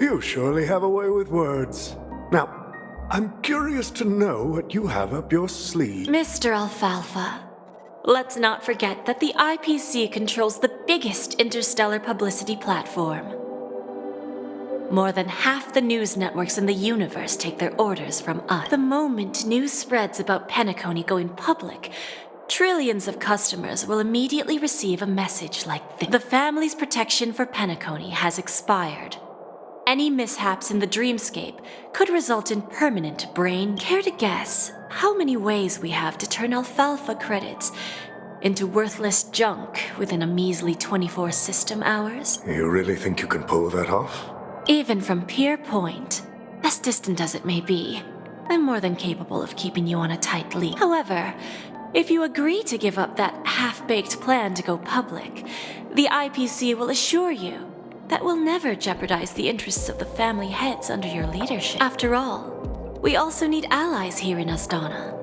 You surely have a way with words. Now, I'm curious to know what you have up your sleeve. Mr. Alfalfa, let's not forget that the IPC controls the biggest interstellar publicity platform. More than half the news networks in the universe take their orders from us. The moment news spreads about Penacony going public, trillions of customers will immediately receive a message like this. The family's protection for Penacony has expired. Any mishaps in the dreamscape could result in permanent brain. Care to guess how many ways we have to turn alfalfa credits into worthless junk within a measly 24 system hours? You really think you can pull that off? Even from Pier Point, as distant as it may be, I'm more than capable of keeping you on a tight leash. However, if you agree to give up that half-baked plan to go public, the IPC will assure you that we'll never jeopardize the interests of the family heads under your leadership. After all, we also need allies here in Asdana.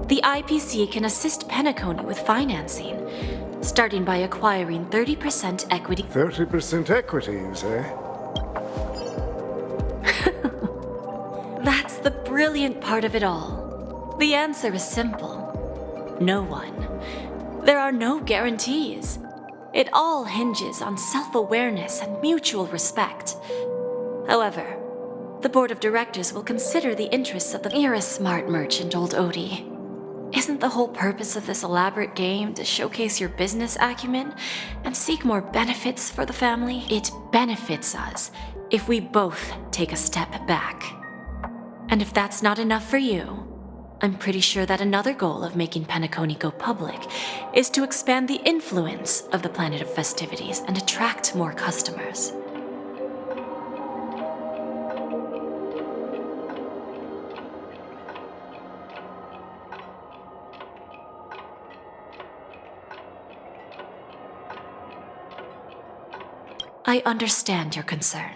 The IPC can assist Penacony with financing, starting by acquiring 30% equity. 30% equity, you say? That's the brilliant part of it all. The answer is simple. No one. There are no guarantees. It all hinges on self-awareness and mutual respect. However, the board of directors will consider the interests of the... You're a smart merchant, old Odie. Isn't the whole purpose of this elaborate game to showcase your business acumen and seek more benefits for the family? It benefits us if we both take a step back. And if that's not enough for you, I'm pretty sure that another goal of making Penacony go public is to expand the influence of the Planet of Festivities and attract more customers. I understand your concern,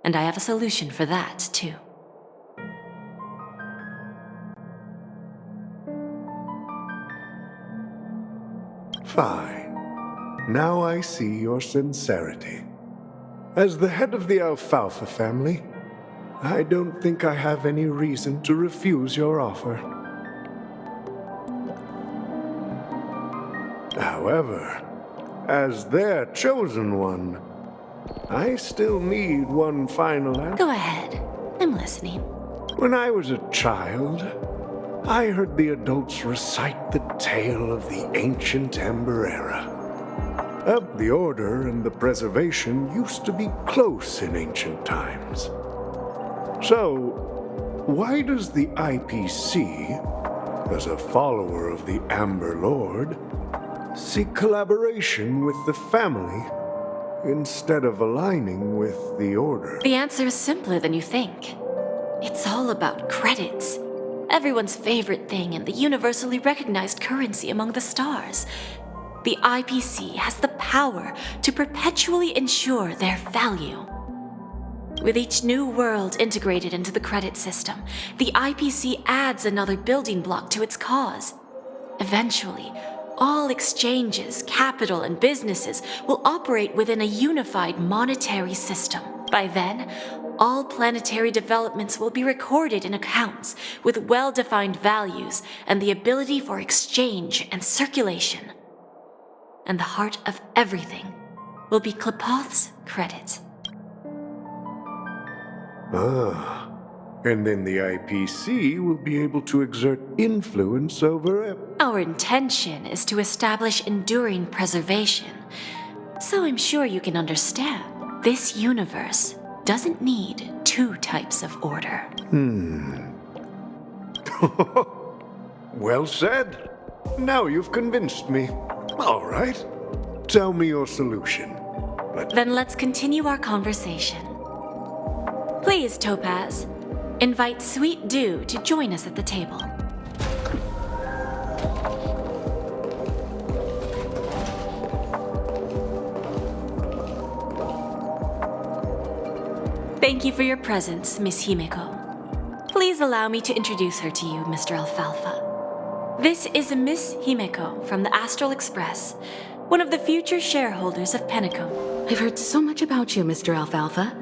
and I have a solution for that, too. Fine. Now I see your sincerity. As the head of the Alfalfa family, I don't think I have any reason to refuse your offer. However, as their chosen one, I still need one final answer. Go ahead. I'm listening. When I was a child, I heard the adults recite the tale of the ancient Amber Era. The Order and the Preservation used to be close in ancient times. So, why does the IPC, as a follower of the Amber Lord, seek collaboration with the family instead of aligning with the Order? The answer is simpler than you think. It's all about credits. Everyone's favorite thing and the universally recognized currency among the stars. The IPC has the power to perpetually ensure their value. With each new world integrated into the credit system, the IPC adds another building block to its cause. Eventually, all exchanges, capital, and businesses will operate within a unified monetary system. By then, all planetary developments will be recorded in accounts with well-defined values and the ability for exchange and circulation. And the heart of everything will be Klepoth's credit. And then the IPC will be able to exert influence over Our intention is to establish enduring preservation. So I'm sure you can understand. This universe doesn't need two types of order. Well said. Now you've convinced me. All right. Tell me your solution. Then let's continue our conversation. Please, Topaz, invite Sweet Dew to join us at the table. Thank you for your presence, Miss Himeko. Please allow me to introduce her to you, Mr. Alfalfa. This is Miss Himeko from the Astral Express, one of the future shareholders of Panacon. I've heard so much about you, Mr. Alfalfa.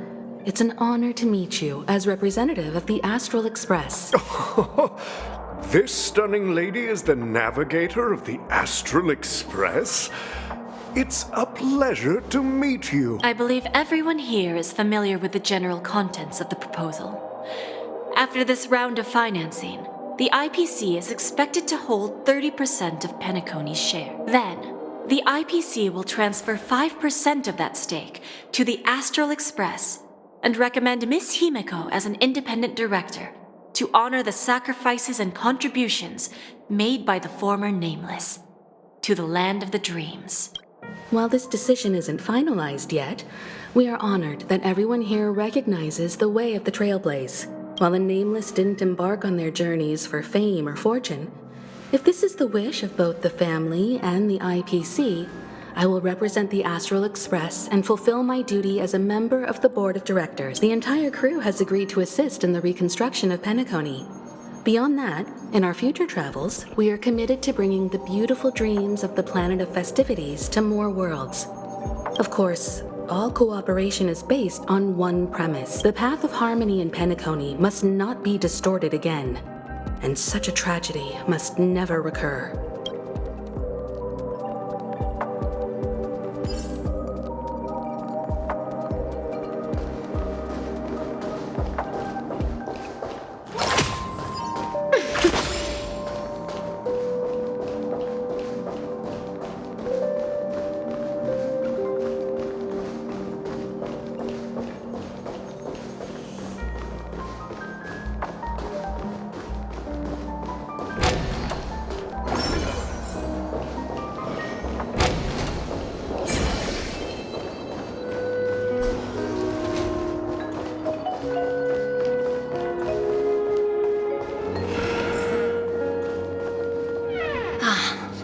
It's an honor to meet you as representative of the Astral Express. This stunning lady is the navigator of the Astral Express? It's a pleasure to meet you. I believe everyone here is familiar with the general contents of the proposal. After this round of financing, the IPC is expected to hold 30% of Penacony's share. Then, the IPC will transfer 5% of that stake to the Astral Express and recommend Miss Himeko as an independent director to honor the sacrifices and contributions made by the former Nameless to the land of the dreams. While this decision isn't finalized yet, we are honored that everyone here recognizes the way of the Trailblaze. While the Nameless didn't embark on their journeys for fame or fortune, if this is the wish of both the family and the IPC, I will represent the Astral Express and fulfill my duty as a member of the board of directors. The entire crew has agreed to assist in the reconstruction of Penacony. Beyond that, in our future travels, we are committed to bringing the beautiful dreams of the planet of festivities to more worlds. Of course, all cooperation is based on one premise. The path of harmony in Penacony must not be distorted again, and such a tragedy must never recur.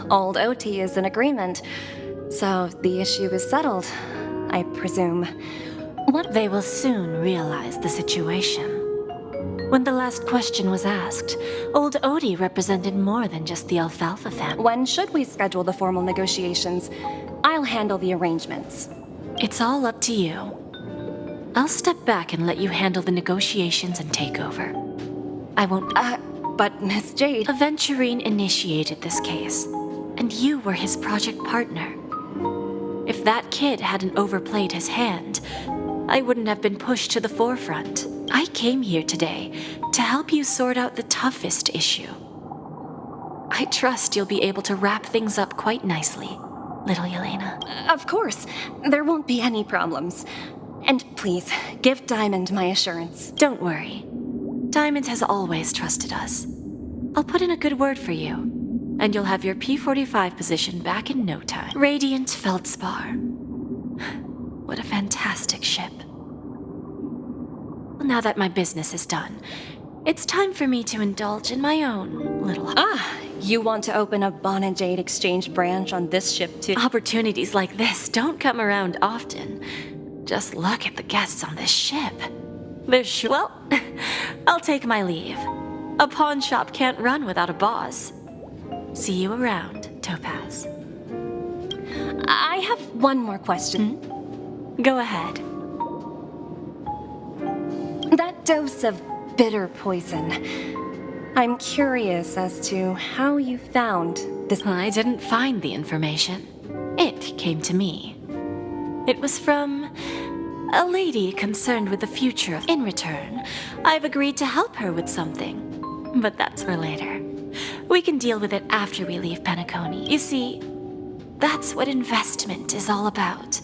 Old OT is in agreement, so the issue is settled, I presume. What they will soon realize the situation. When the last question was asked, old Odie represented more than just the Alfalfa family. When should we schedule the formal negotiations? I'll handle the arrangements. It's all up to you. I'll step back and let you handle the negotiations and takeover. I won't... But Miss Jade... Aventurine initiated this case, and you were his project partner. If that kid hadn't overplayed his hand, I wouldn't have been pushed to the forefront. I came here today to help you sort out the toughest issue. I trust you'll be able to wrap things up quite nicely, little Yelena. Of course. There won't be any problems. And please, give Diamond my assurance. Don't worry. Diamond has always trusted us. I'll put in a good word for you, and you'll have your P-45 position back in no time. Radiant Feldspar. What a fantastic ship. Well, now that my business is done, it's time for me to indulge in my own little... You want to open a Bonajade exchange branch on this ship too? Opportunities like this don't come around often. Just look at the guests on this ship. Well, I'll take my leave. A pawn shop can't run without a boss. See you around, Topaz. I have one more question. Go ahead. That dose of bitter poison. I'm curious as to how you found this. I didn't find the information. It came to me. It was from a lady concerned with the future. In return, I've agreed to help her with something. But that's for later. We can deal with it after we leave Panacon. You see, that's what investment is all about.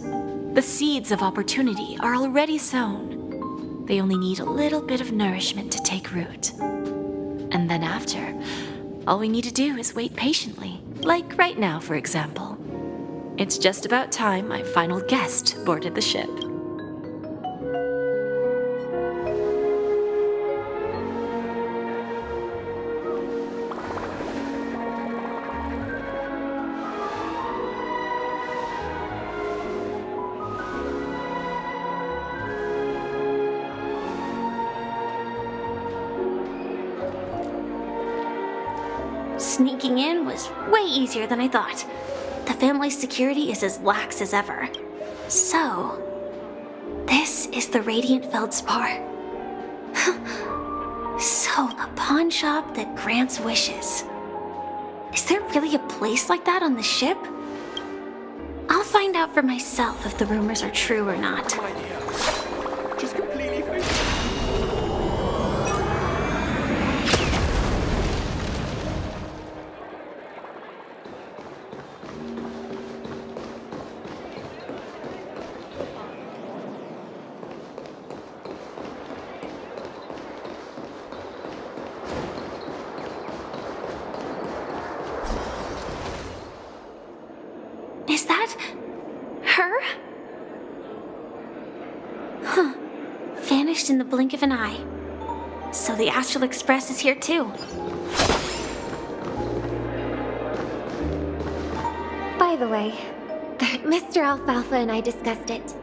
The seeds of opportunity are already sown. They only need a little bit of nourishment to take root. And then after, all we need to do is wait patiently. Like right now, for example. It's just about time my final guest boarded the ship. Sneaking in was way easier than I thought. The family's security is as lax as ever. So, this is the Radiant Feldspar. So, a pawn shop that grants wishes. Is there really a place like that on the ship? I'll find out for myself if the rumors are true or not. Just completely Is that her? Huh. Vanished in the blink of an eye. So the Astral Express is here too. By the way, Mr. Alfalfa and I discussed it.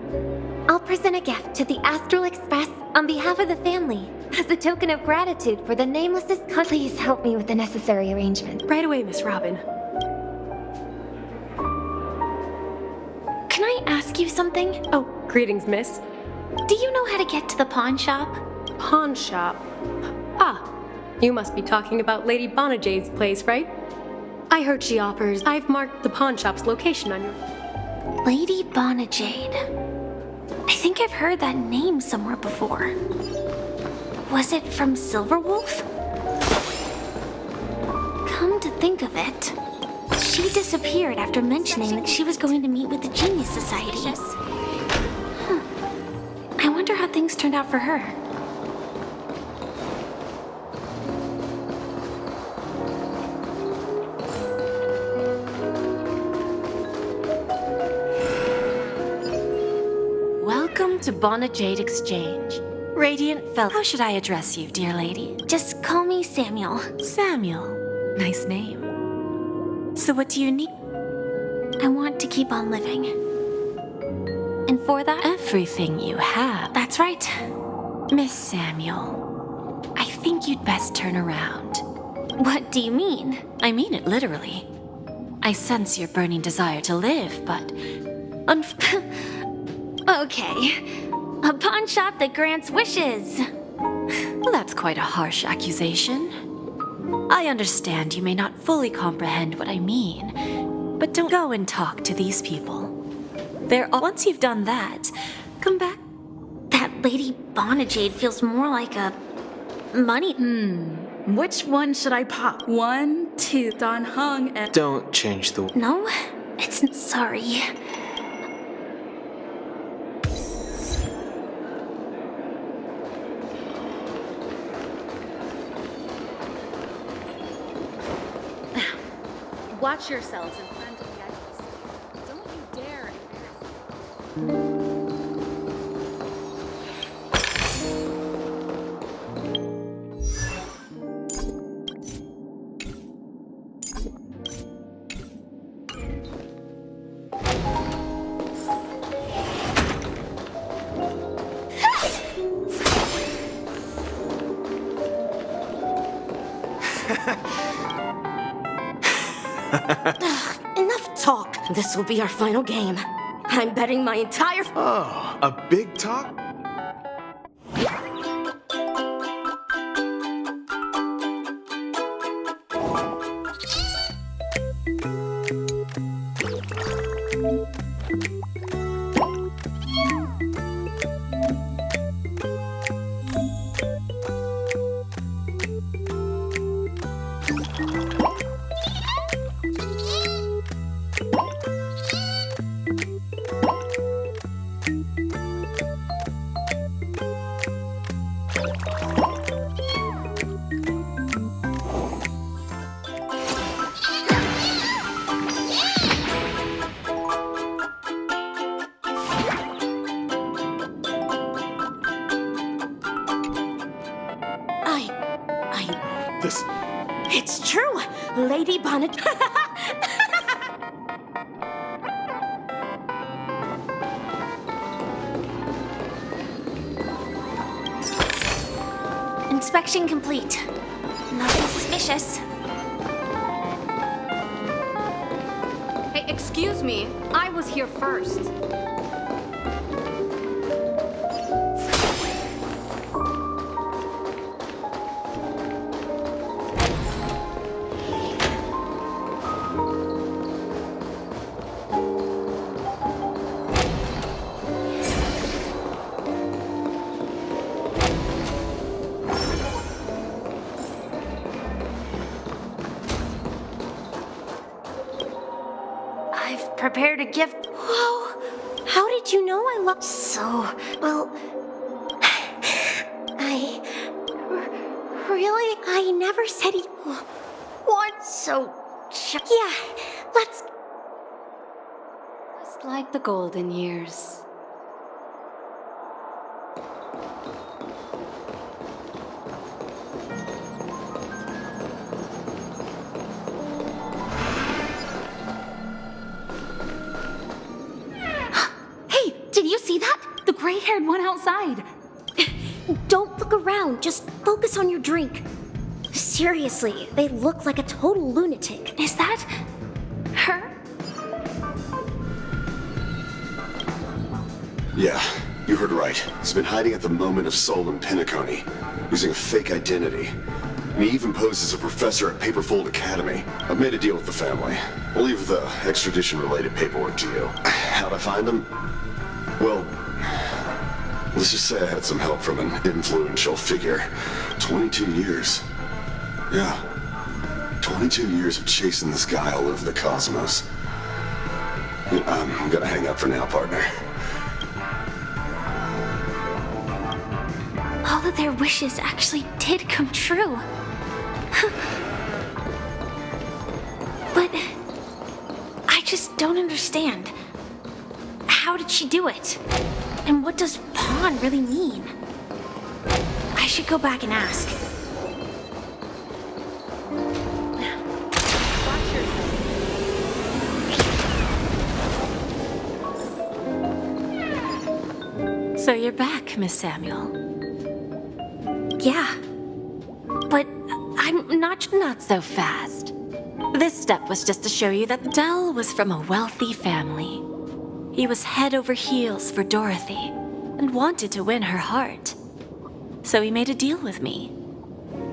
I'll present a gift to the Astral Express on behalf of the family as a token of gratitude for the Nameless's Please help me with the necessary arrangements. Right away, Miss Robin. Can I ask you something? Oh, greetings, miss. Do you know how to get to the pawn shop? Pawn shop? Ah, you must be talking about Lady Bonajade's place, right? I heard she offers. I've marked the pawn shop's location on your... Lady Bonajade. I think I've heard that name somewhere before. Was it from Silverwolf? Come to think of it, she disappeared after mentioning that she was going to meet with the Genius Society. I wonder how things turned out for her. Welcome to Bonajade Exchange. Radiant Fel. How should I address you, dear lady? Just call me Samuel. Samuel. Nice name. So what do you need? I want to keep on living. And for that... Everything you have. That's right. Miss Samuel, I think you'd best turn around. What do you mean? I mean it literally. I sense your burning desire to live, but... Okay. A pawn shop that grants wishes. Well, that's quite a harsh accusation. I understand you may not fully comprehend what I mean, but don't go and talk to these people. Once you've done that, come back. That Lady Bonajade feels more like a money. Which one should I pop? 1, 2, Don Hung, and... Don't change the... No, it's sorry. Watch yourselves in front of the edges. Don't you dare embarrass me. Enough talk. This will be our final game. I'm betting my entire... Oh, a big talk? This... It's true! Lady Bonnet... Inspection complete. Nothing suspicious. Hey, excuse me. I was here first. Prepared a gift. Whoa! How did you know I loved... Well... Really? I never said he... What? So... Yeah, let's... Just like the golden years. Gray-haired one outside. Don't look around. Just focus on your drink. Seriously, they look like a total lunatic. Is that... her? Yeah, you heard right. He's been hiding at the Moment of Soul in Penacony, using a fake identity. And he even posed as a professor at Paperfold Academy. I've made a deal with the family. We'll leave the extradition-related paperwork to you. How'd I find him? Well... let's just say I had some help from an influential figure. 22 years. Yeah. 22 years of chasing this guy all over the cosmos. I'm gonna hang up for now, partner. All of their wishes actually did come true. But... I just don't understand. How did she do it? And what does pawn really mean? I should go back and ask. So you're back, Miss Samuel. Yeah. But I'm not so fast. This step was just to show you that Dell was from a wealthy family. He was head over heels for Dorothy and wanted to win her heart. So he made a deal with me.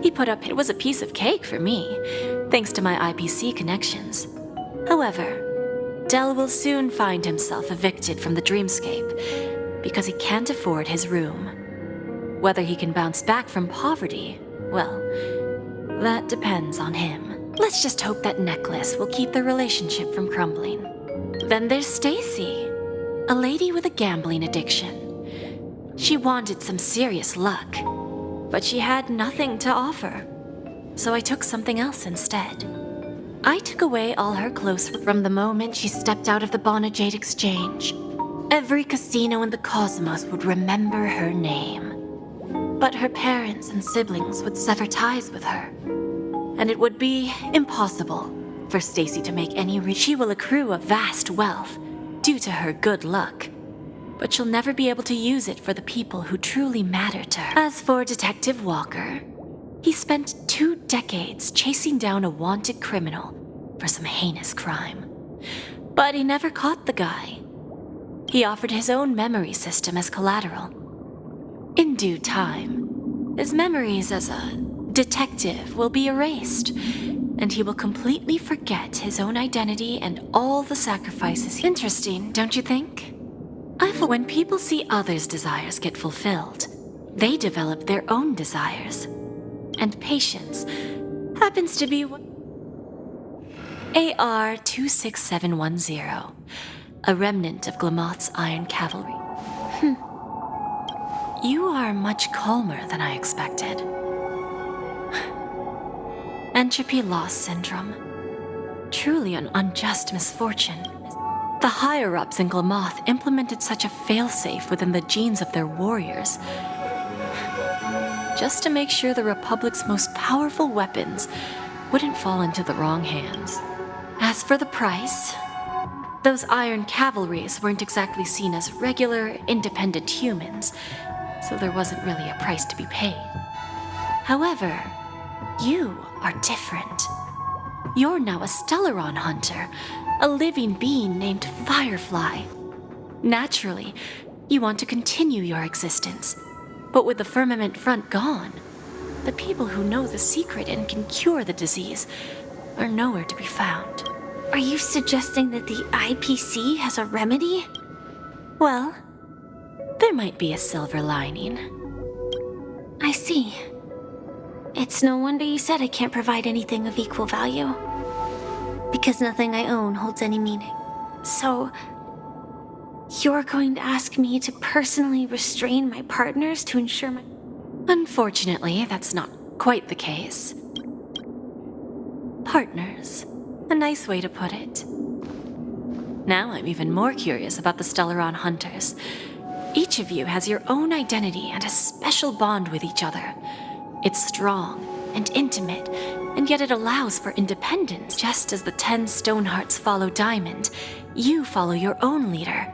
He put up it was a piece of cake for me, thanks to my IPC connections. However, Dell will soon find himself evicted from the dreamscape because he can't afford his room. whether he can bounce back from poverty, well, that depends on him. Let's just hope that necklace will keep the relationship from crumbling. Then there's Stacy, a lady with a gambling addiction. She wanted some serious luck, but she had nothing to offer. So I took something else instead. I took away all her clothes from the moment she stepped out of the Bonajade Exchange. Every casino in the cosmos would remember her name. But her parents and siblings would sever ties with her. And it would be impossible for Stacy to make any She will accrue a vast wealth due to her good luck. But she'll never be able to use it for the people who truly matter to her. As for Detective Walker, he spent 2 decades chasing down a wanted criminal for some heinous crime. But he never caught the guy. He offered his own memory system as collateral. In due time, his memories as a detective will be erased, and he will completely forget his own identity and all the sacrifices. Interesting, don't you think? When people see others' desires get fulfilled, they develop their own desires. And patience happens to be AR 26710, a remnant of Glamoth's Iron Cavalry. You are much calmer than I expected. Entropy loss syndrome. Truly an unjust misfortune. The higher-ups in Glamoth implemented such a failsafe within the genes of their warriors, just to make sure the Republic's most powerful weapons wouldn't fall into the wrong hands. As for the price, those Iron Cavalries weren't exactly seen as regular, independent humans, so there wasn't really a price to be paid. However, you are different. You're now a Stellaron hunter, a living being named Firefly. Naturally, you want to continue your existence, but with the firmament front gone, the people who know the secret and can cure the disease are nowhere to be found. Are you suggesting that the IPC has a remedy? Well, there might be a silver lining. I see. It's no wonder you said I can't provide anything of equal value. Because nothing I own holds any meaning. So, you're going to ask me to personally restrain my partners to ensure my... Unfortunately, that's not quite the case. Partners. A nice way to put it. Now I'm even more curious about the Stellaron Hunters. Each of you has your own identity and a special bond with each other. It's strong and intimate, and yet it allows for independence. Just as the 10 Stonehearts follow Diamond, you follow your own leader.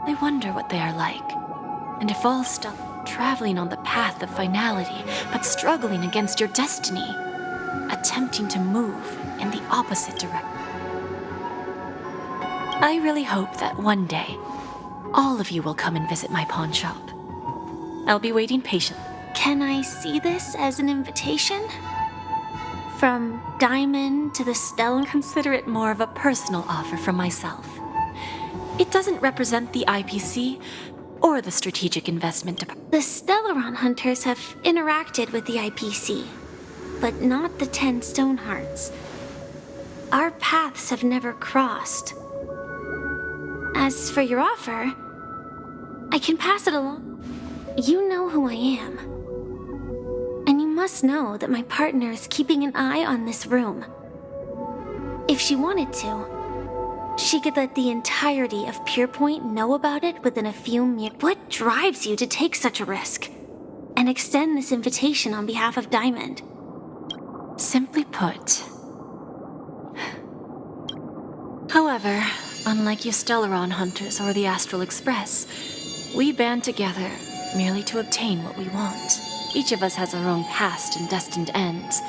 I wonder what they are like, and if all traveling on the path of finality, but struggling against your destiny, attempting to move in the opposite direction. I really hope that one day, all of you will come and visit my pawn shop. I'll be waiting patiently. Can I see this as an invitation? From Diamond to the Stellar? Consider it more of a personal offer from myself. It doesn't represent the IPC or the Strategic Investment Department. The Stellaron Hunters have interacted with the IPC, but not the 10 Stonehearts. Our paths have never crossed. As for your offer, I can pass it along. You know who I am. And you must know that my partner is keeping an eye on this room. If she wanted to, she could let the entirety of Purepoint know about it within a few minutes. What drives you to take such a risk and extend this invitation on behalf of Diamond? Simply put. However, unlike you Stellaron Hunters or the Astral Express, we band together merely to obtain what we want. Each of us has our own past and destined ends,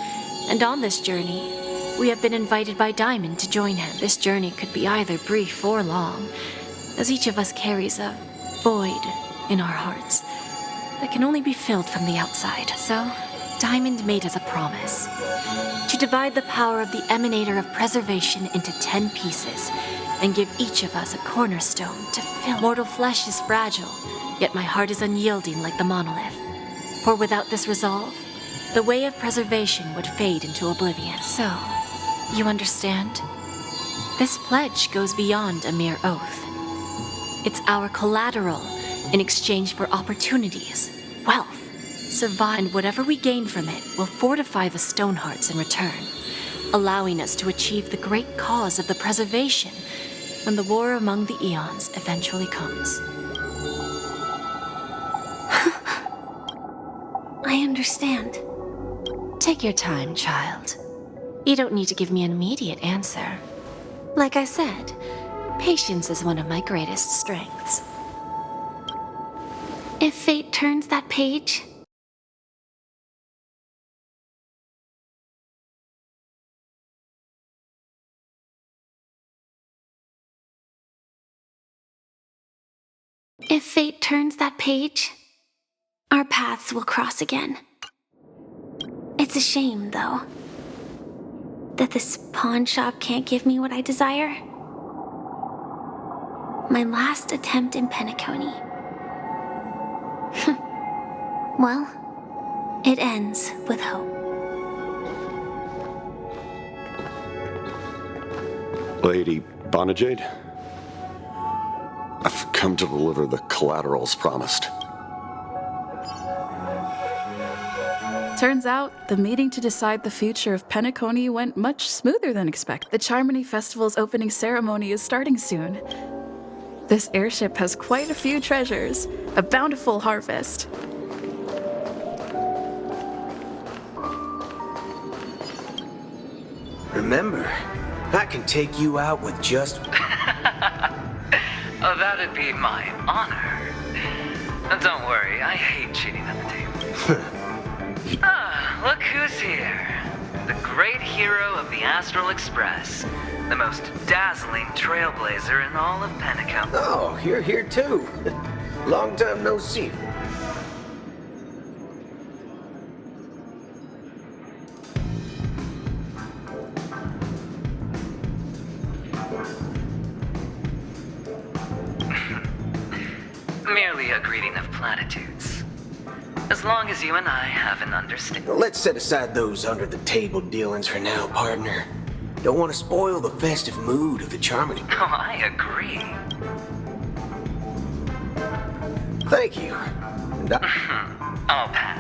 and on this journey, we have been invited by Diamond to join him. This journey could be either brief or long, as each of us carries a void in our hearts that can only be filled from the outside. So, Diamond made us a promise to divide the power of the Emanator of Preservation into 10 pieces and give each of us a cornerstone to fill. Mortal flesh is fragile, yet my heart is unyielding like the monolith. For without this resolve, the way of preservation would fade into oblivion. So, you understand? This pledge goes beyond a mere oath. It's our collateral in exchange for opportunities, wealth, survive, and whatever we gain from it will fortify the Stonehearts in return, allowing us to achieve the great cause of the preservation when the war among the eons eventually comes. I understand. Take your time, child. You don't need to give me an immediate answer. Like I said, patience is one of my greatest strengths. If fate turns that page, our paths will cross again. It's a shame, though, that this pawn shop can't give me what I desire. My last attempt in Penacony. Well, it ends with hope. Lady Bonajade? I've come to deliver the collaterals promised. Turns out, the meeting to decide the future of Penacony went much smoother than expected. The Charmony Festival's opening ceremony is starting soon. This airship has quite a few treasures, a bountiful harvest. Remember, I can take you out with just... Oh, that'd be my honor. Don't worry, I hate cheating at the table. Look who's here. The great hero of the Astral Express. The most dazzling trailblazer in all of Panacon. Oh, you're here too. Long time no see. Merely a greeting of platitudes. As long as you and I have an understanding. Let's set aside those under-the-table dealings for now, partner. Don't want to spoil the festive mood of the Charmony. Oh, I agree. Thank you. And I'll pass.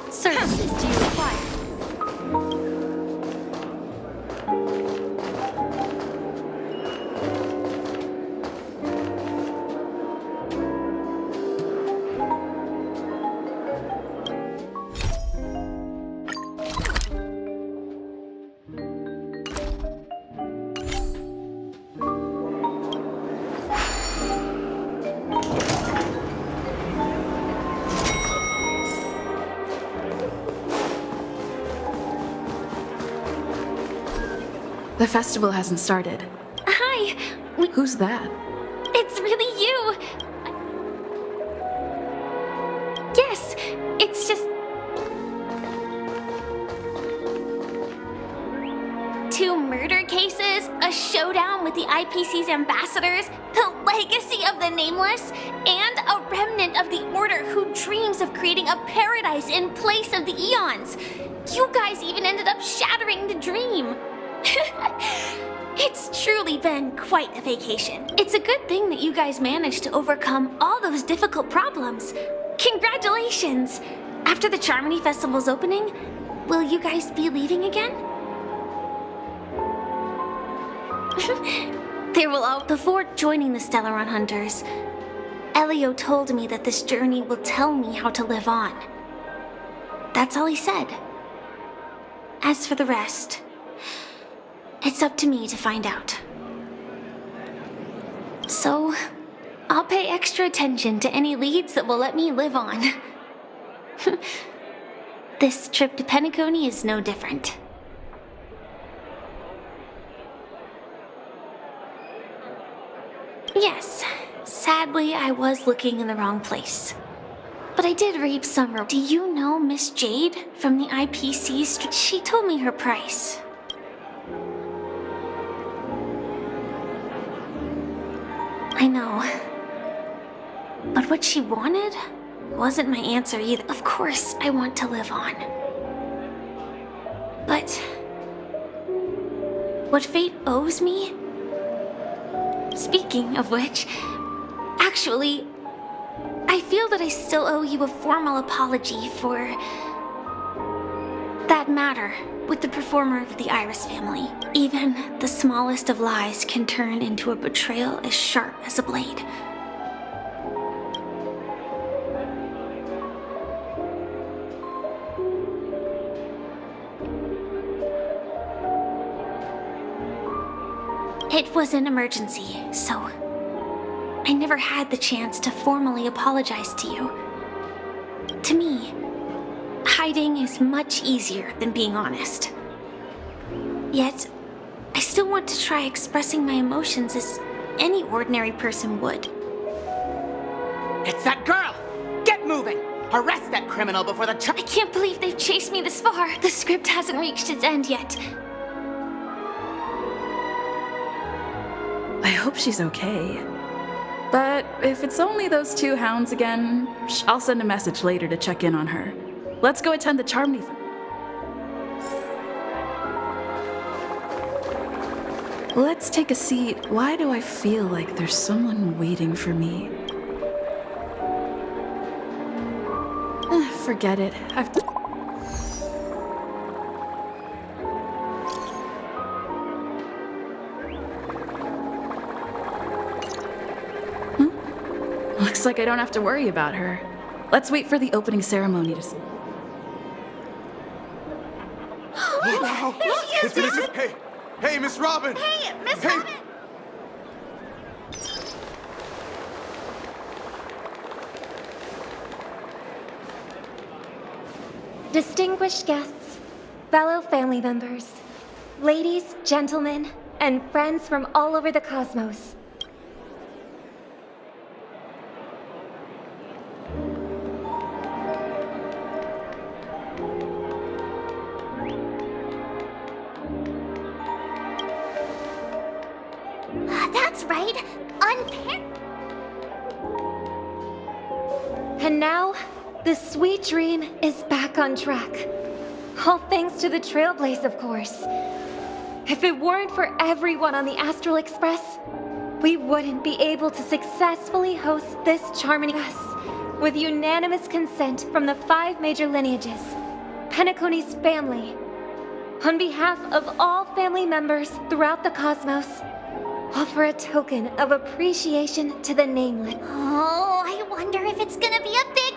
what services do you require? The festival hasn't started. Hi! Who's that? It's really you! Yes, it's just... 2 murder cases, a showdown with the IPC's ambassadors, the legacy of the Nameless, and a remnant of the Order who dreams of creating a paradise in place of the Eons. You guys even ended up shattering the dream. It's truly been quite a vacation. It's a good thing that you guys managed to overcome all those difficult problems. Congratulations! After the Charmony Festival's opening, will you guys be leaving again? Before joining the Stellaron Hunters, Elio told me that this journey will tell me how to live on. That's all he said. As for the rest, It's up to me to find out. So, I'll pay extra attention to any leads that will let me live on. This trip to Penacony is no different. Yes, sadly I was looking in the wrong place. But I did reap some. Do you know Miss Jade from the IPC? She told me her price. I know. But what she wanted wasn't my answer either. Of course, I want to live on. But what fate owes me? Speaking of which, actually, I feel that I still owe you a formal apology for that matter with the performer of the Iris family. Even the smallest of lies can turn into a betrayal as sharp as a blade. It was an emergency, so I never had the chance to formally apologize to you. To me, hiding is much easier than being honest. Yet, I still want to try expressing my emotions as any ordinary person would. It's that girl! Get moving! Arrest that criminal before the I can't believe they've chased me this far. The script hasn't reached its end yet. I hope she's okay. But if it's only those two hounds again, I'll send a message later to check in on her. Let's go attend the Charmony. Let's take a seat. Why do I feel like there's someone waiting for me? Forget it. I've... Looks like I don't have to worry about her. Let's wait for the opening ceremony to... Wow! It's Miss... Hey, Miss Robin! Hey, Miss Robin! Distinguished guests, fellow family members, ladies, gentlemen, and friends from all over the cosmos. That's right. And now, the sweet dream is back on track. All thanks to the Trailblaze, of course. If it weren't for everyone on the Astral Express, we wouldn't be able to successfully host this Charmony with unanimous consent from the 5 major lineages, Penacony's family. On behalf of all family members throughout the cosmos, offer a token of appreciation to the Nameless. Oh, I wonder if it's gonna be a big...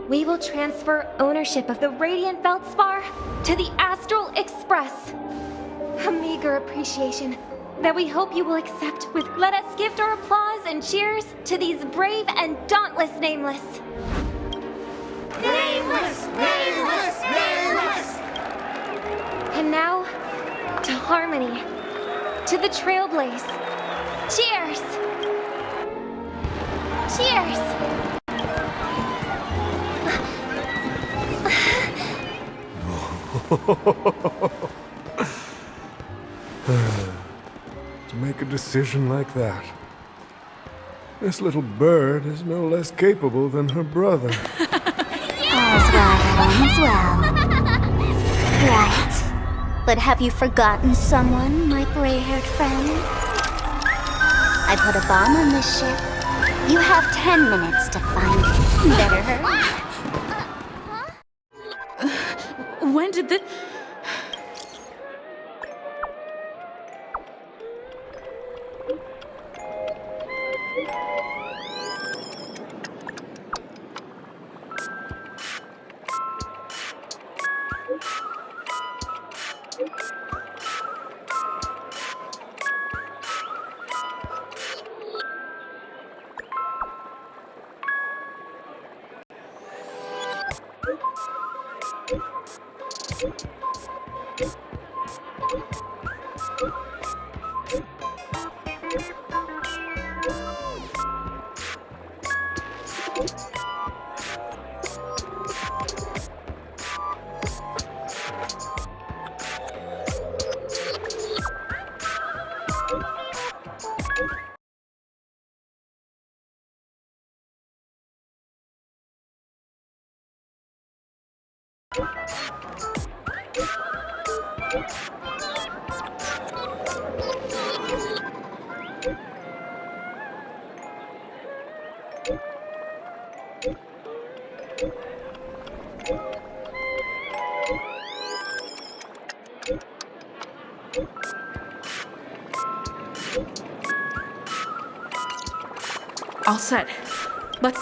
We will transfer ownership of the Radiant Feldspar to the Astral Express. A meager appreciation that we hope you will accept with... Let us gift our applause and cheers to these brave and dauntless Nameless. Nameless! Nameless! Nameless! And now, to Harmony. To the Trailblaze. Cheers! Cheers! To make a decision like that. This little bird is no less capable than her brother. All's well. Right. But have you forgotten someone, my gray-haired friend? I put a bomb on this ship. You have 10 minutes to find it. Better hurry. When did the... All set. Let's...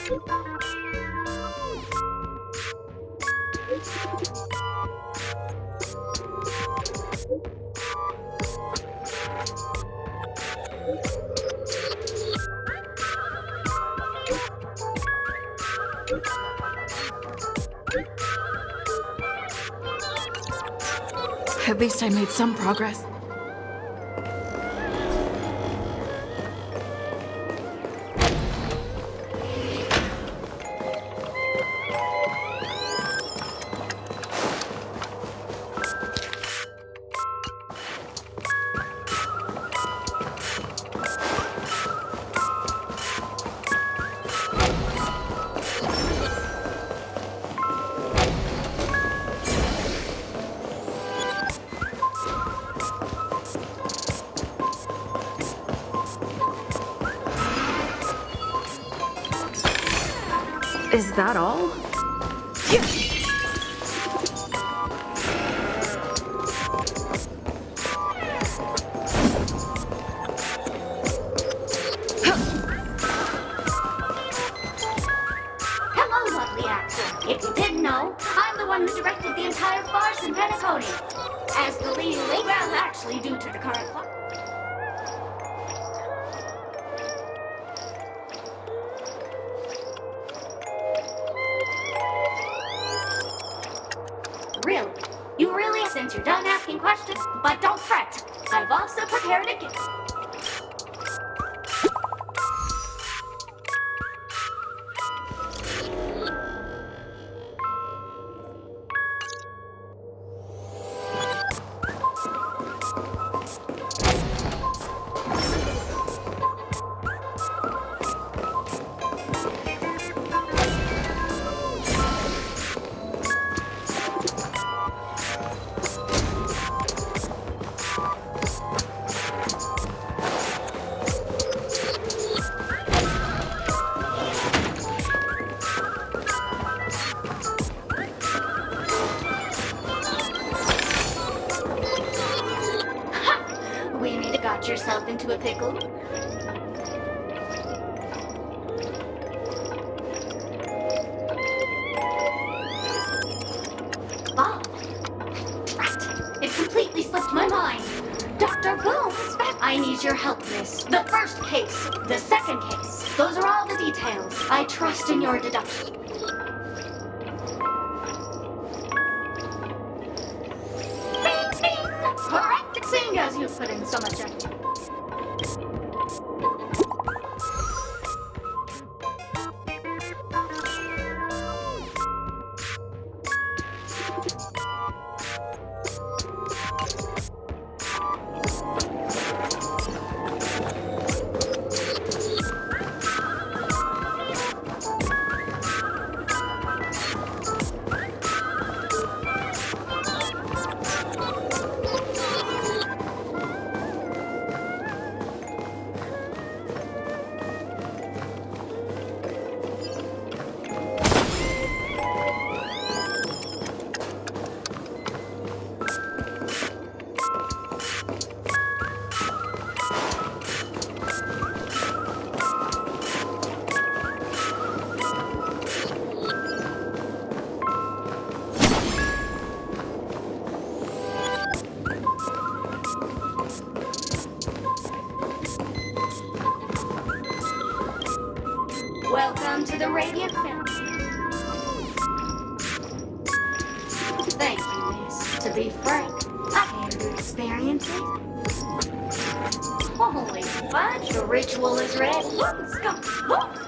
At least I made some progress. Is that all? Hello, lovely actor. If you didn't know, I'm the one who directed the entire farce in Penacony. As the lead, well, actually, due to the current plot. Really? You really, since you're done asking questions, but don't fret. I've also prepared a gift. Got yourself into a pickle. Bob. Drat. It completely slipped my mind. Dr. Boom, I need your help, miss. The first case, the second case. Those are all the details. I trust in your deduction. Bing, bing. Correct. Seeing as you put in so much effort. Welcome to the Radiant family. Thank you, miss. To be frank, I came to experience it. Holy fudge, the ritual is ready. Let's go. Look.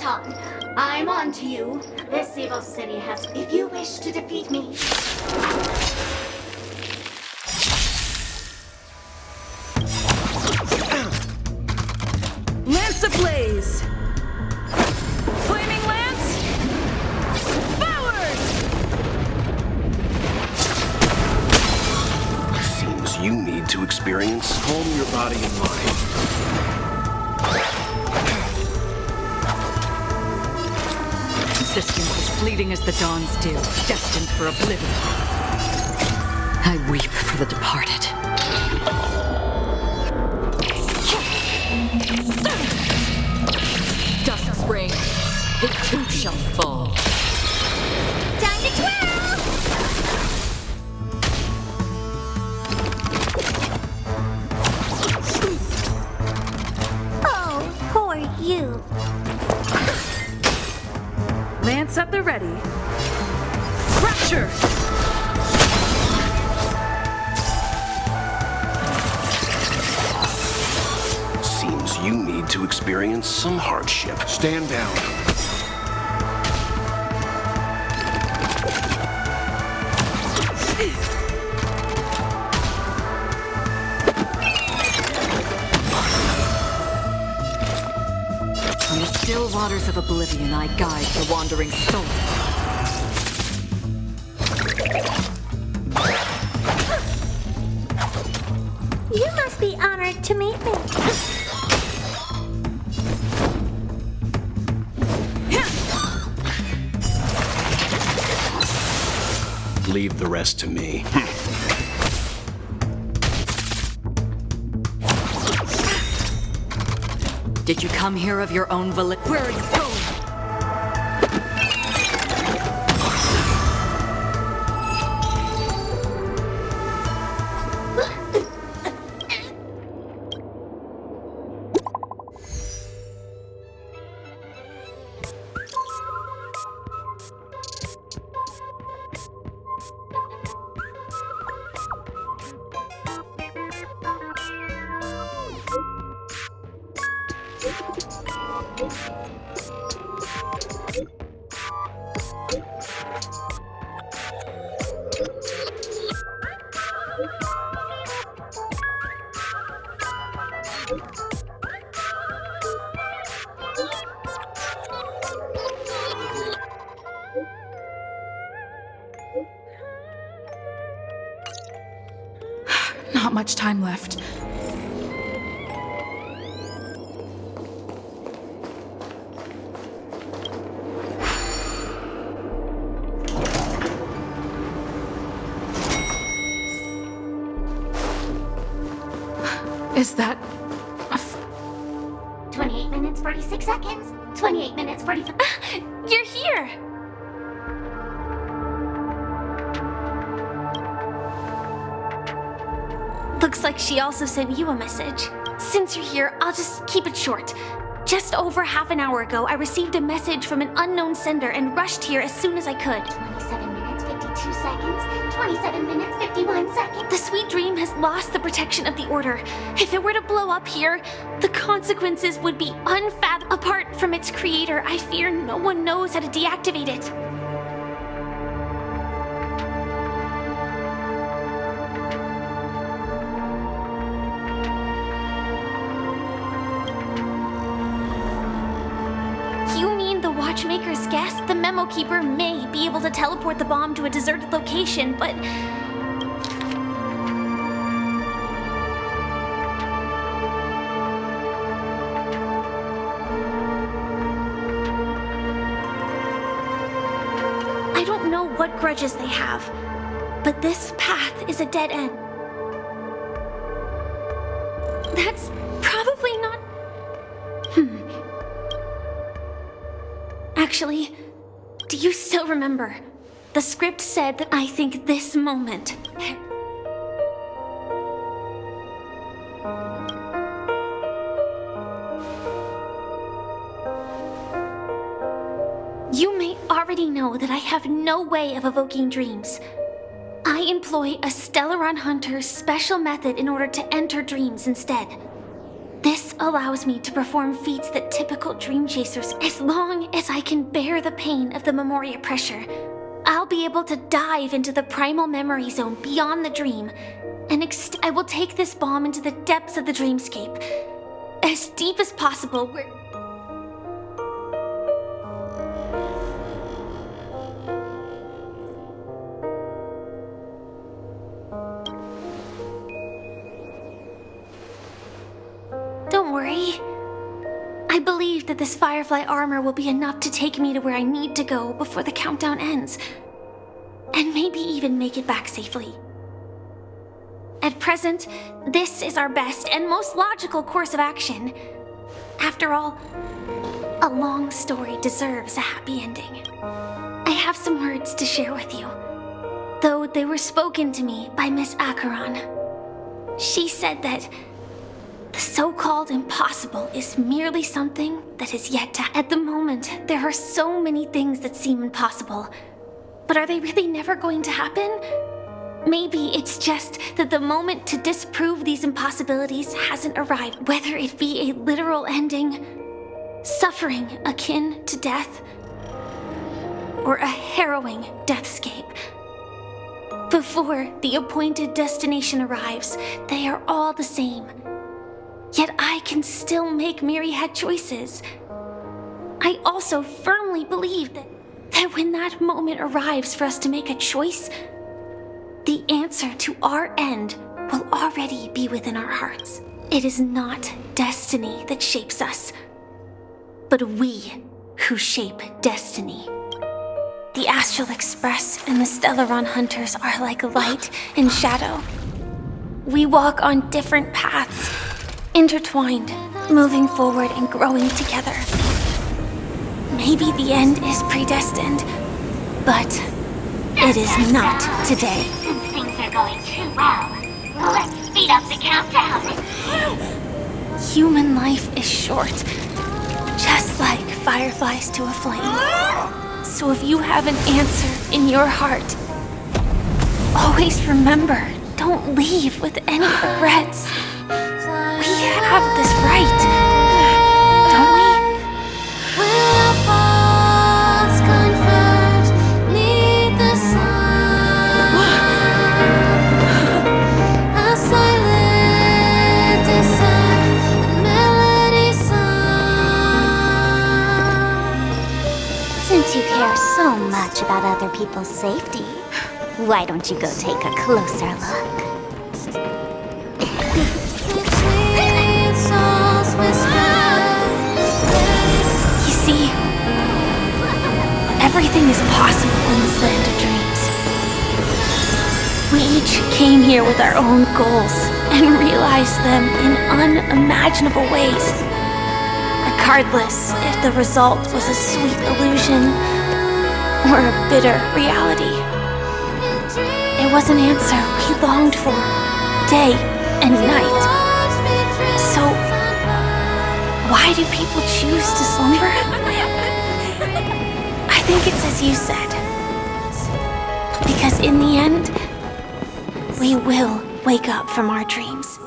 Panacon. I'm on to you. This evil city has... If you wish to defeat me... Lance ablaze! Flaming lance! Forward! Seems you need to experience. Calm your body and mind. Existence as fleeting as the dawn's dew, destined for oblivion. I weep for the departed. Dusk's reign, it too shall fall. Time to twirl! Oh, poor you. Lance at the ready. Fracture! Seems you need to experience some hardship. Stand down. From the still waters of oblivion, I guide the wandering soul. You must be honored to meet me. Leave the rest to me. Did you come here of your own volition? Where are you going? Not much time left. Is that... 28 minutes, 46 seconds. 28 minutes, 45... You're here! Looks like she also sent you a message. Since you're here, I'll just keep it short. Just over half an hour ago, I received a message from an unknown sender and rushed here as soon as I could. 27 minutes, 52 seconds. 27 minutes, 51 seconds. The sweet dream has lost the protection of the Order. If it were to blow up here, the consequences would be unfathomable. Apart from its creator, I fear no one knows how to deactivate it. Watchmaker's guess, the Memo Keeper may be able to teleport the bomb to a deserted location, but... I don't know what grudges they have, but this path is a dead end. That's probably not... Actually, do you still remember? The script said that I think this moment... You may already know that I have no way of evoking dreams. I employ a Stellaron Hunter's special method in order to enter dreams instead. This allows me to perform feats that typical dream chasers, as long as I can bear the pain of the Memoria pressure. I'll be able to dive into the primal memory zone beyond the dream, and I will take this bomb into the depths of the dreamscape, as deep as possible, where... Don't worry. I believe that this Firefly armor will be enough to take me to where I need to go before the countdown ends, and maybe even make it back safely. At present, this is our best and most logical course of action. After all, a long story deserves a happy ending. I have some words to share with you, though they were spoken to me by Miss Acheron. She said that the so-called impossible is merely something that is yet to... At the moment, there are so many things that seem impossible. But are they really never going to happen? Maybe it's just that the moment to disprove these impossibilities hasn't arrived, whether it be a literal ending, suffering akin to death, or a harrowing deathscape. Before the appointed destination arrives, they are all the same. Yet I can still make myriad choices. I also firmly believe that when that moment arrives for us to make a choice, the answer to our end will already be within our hearts. It is not destiny that shapes us, but we who shape destiny. The Astral Express and the Stellaron Hunters are like light and shadow. We walk on different paths, intertwined, moving forward and growing together. Maybe the end is predestined, but it is not today. Since things are going too well, let's speed up the countdown. Human life is short, just like fireflies to a flame. So if you have an answer in your heart, always remember, don't leave with any regrets. We have this right, don't we? Since you care so much about other people's safety, why don't you go take a closer look? You see, everything is possible in this land of dreams. We each came here with our own goals and realized them in unimaginable ways. Regardless if the result was a sweet illusion or a bitter reality. It was an answer we longed for, day and night. So, why do people choose to slumber? I think it's as you said. Because in the end, we will wake up from our dreams.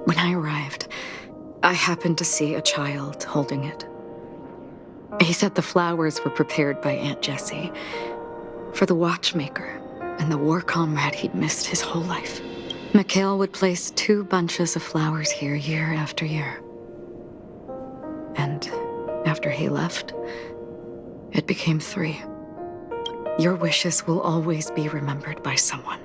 When I arrived, I happened to see a child holding it. He said the flowers were prepared by Aunt Jessie for the watchmaker and the war comrade he'd missed his whole life. Mikhail would place 2 bunches of flowers here year after year. And after he left, it became 3. Your wishes will always be remembered by someone.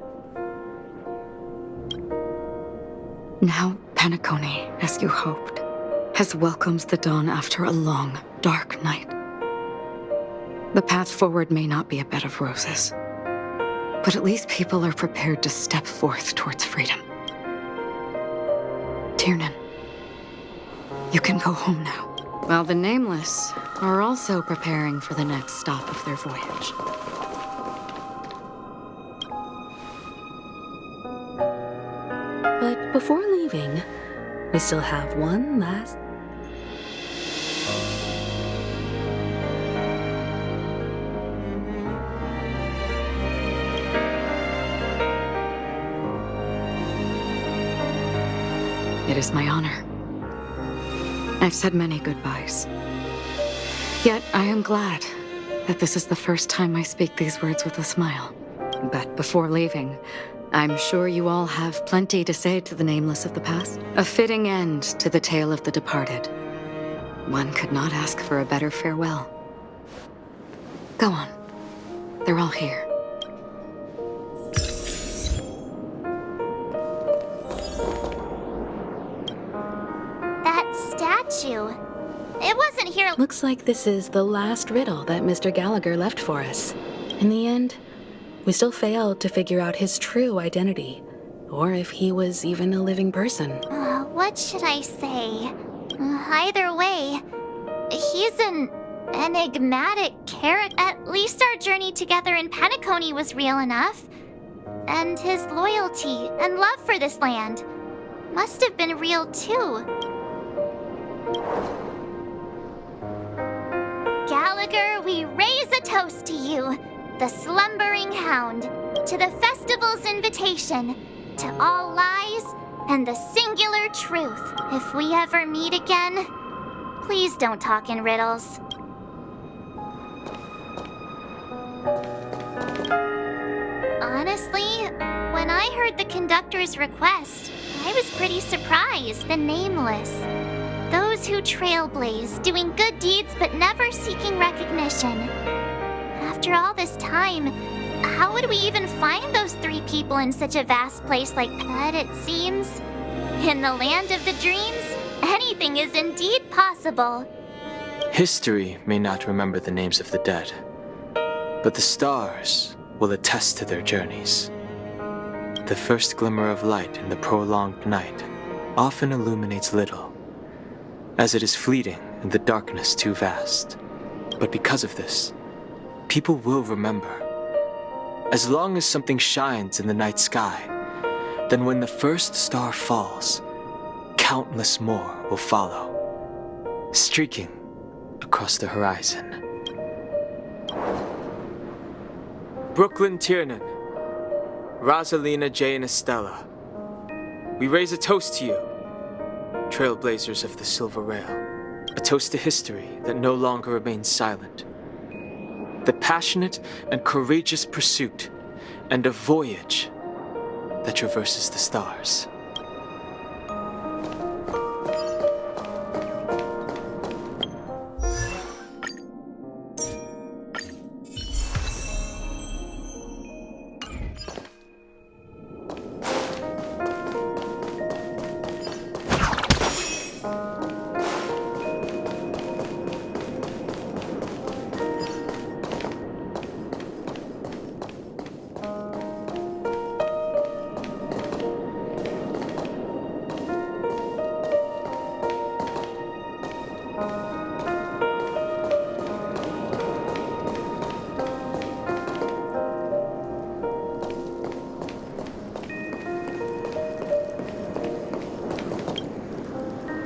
Now, Panacon, as you hoped, has welcomed the dawn after a long, dark night. The path forward may not be a bed of roses, but at least people are prepared to step forth towards freedom. Tiernan, you can go home now. While the Nameless are also preparing for the next stop of their voyage. But before leaving, we still have one last... It is my honor. I've said many goodbyes. Yet I am glad that this is the first time I speak these words with a smile. But before leaving, I'm sure you all have plenty to say to the nameless of the past. A fitting end to the tale of the departed. One could not ask for a better farewell. Go on. They're all here. That statue. It wasn't here. Looks like this is the last riddle that Mr. Gallagher left for us. In the end, we still failed to figure out his true identity, or if he was even a living person. What should I say? Either way, he's an enigmatic character. At least our journey together in Panacon was real enough. And his loyalty and love for this land must have been real too. Gallagher, we raise a toast to you, the slumbering hound, to the festival's invitation, to all lies and the singular truth. If we ever meet again, please don't talk in riddles. Honestly, when I heard the conductor's request, I was pretty surprised. The nameless. Those who trailblaze, doing good deeds but never seeking recognition. After all this time, how would we even find those 3 people in such a vast place like that, it seems? In the land of the dreams, anything is indeed possible. History may not remember the names of the dead, but the stars will attest to their journeys. The first glimmer of light in the prolonged night often illuminates little, as it is fleeting and the darkness too vast. But because of this, people will remember. As long as something shines in the night sky, then when the first star falls, countless more will follow, streaking across the horizon. Brooklyn Tiernan, Rosalina J. and Estella, we raise a toast to you, trailblazers of the Silver Rail, a toast to history that no longer remains silent, the passionate and courageous pursuit, and a voyage that traverses the stars.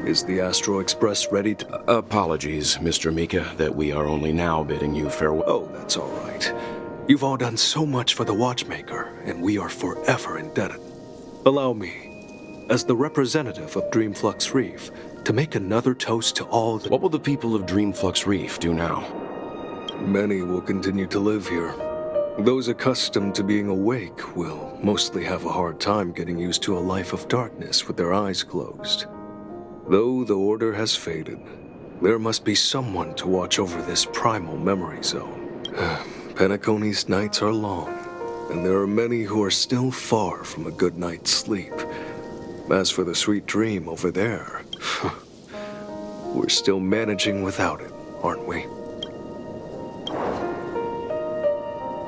Is the Astro Express ready to... Apologies, Mr. Mika, that we are only now bidding you farewell. Oh, that's all right. You've all done so much for the Watchmaker, and we are forever indebted. Allow me, as the representative of Dreamflux Reef, to make another toast to all the... What will the people of Dreamflux Reef do now? Many will continue to live here. Those accustomed to being awake will mostly have a hard time getting used to a life of darkness with their eyes closed. Though the order has faded, there must be someone to watch over this primal memory zone. Panaconi's nights are long, and there are many who are still far from a good night's sleep. As for the sweet dream over there, we're still managing without it, aren't we?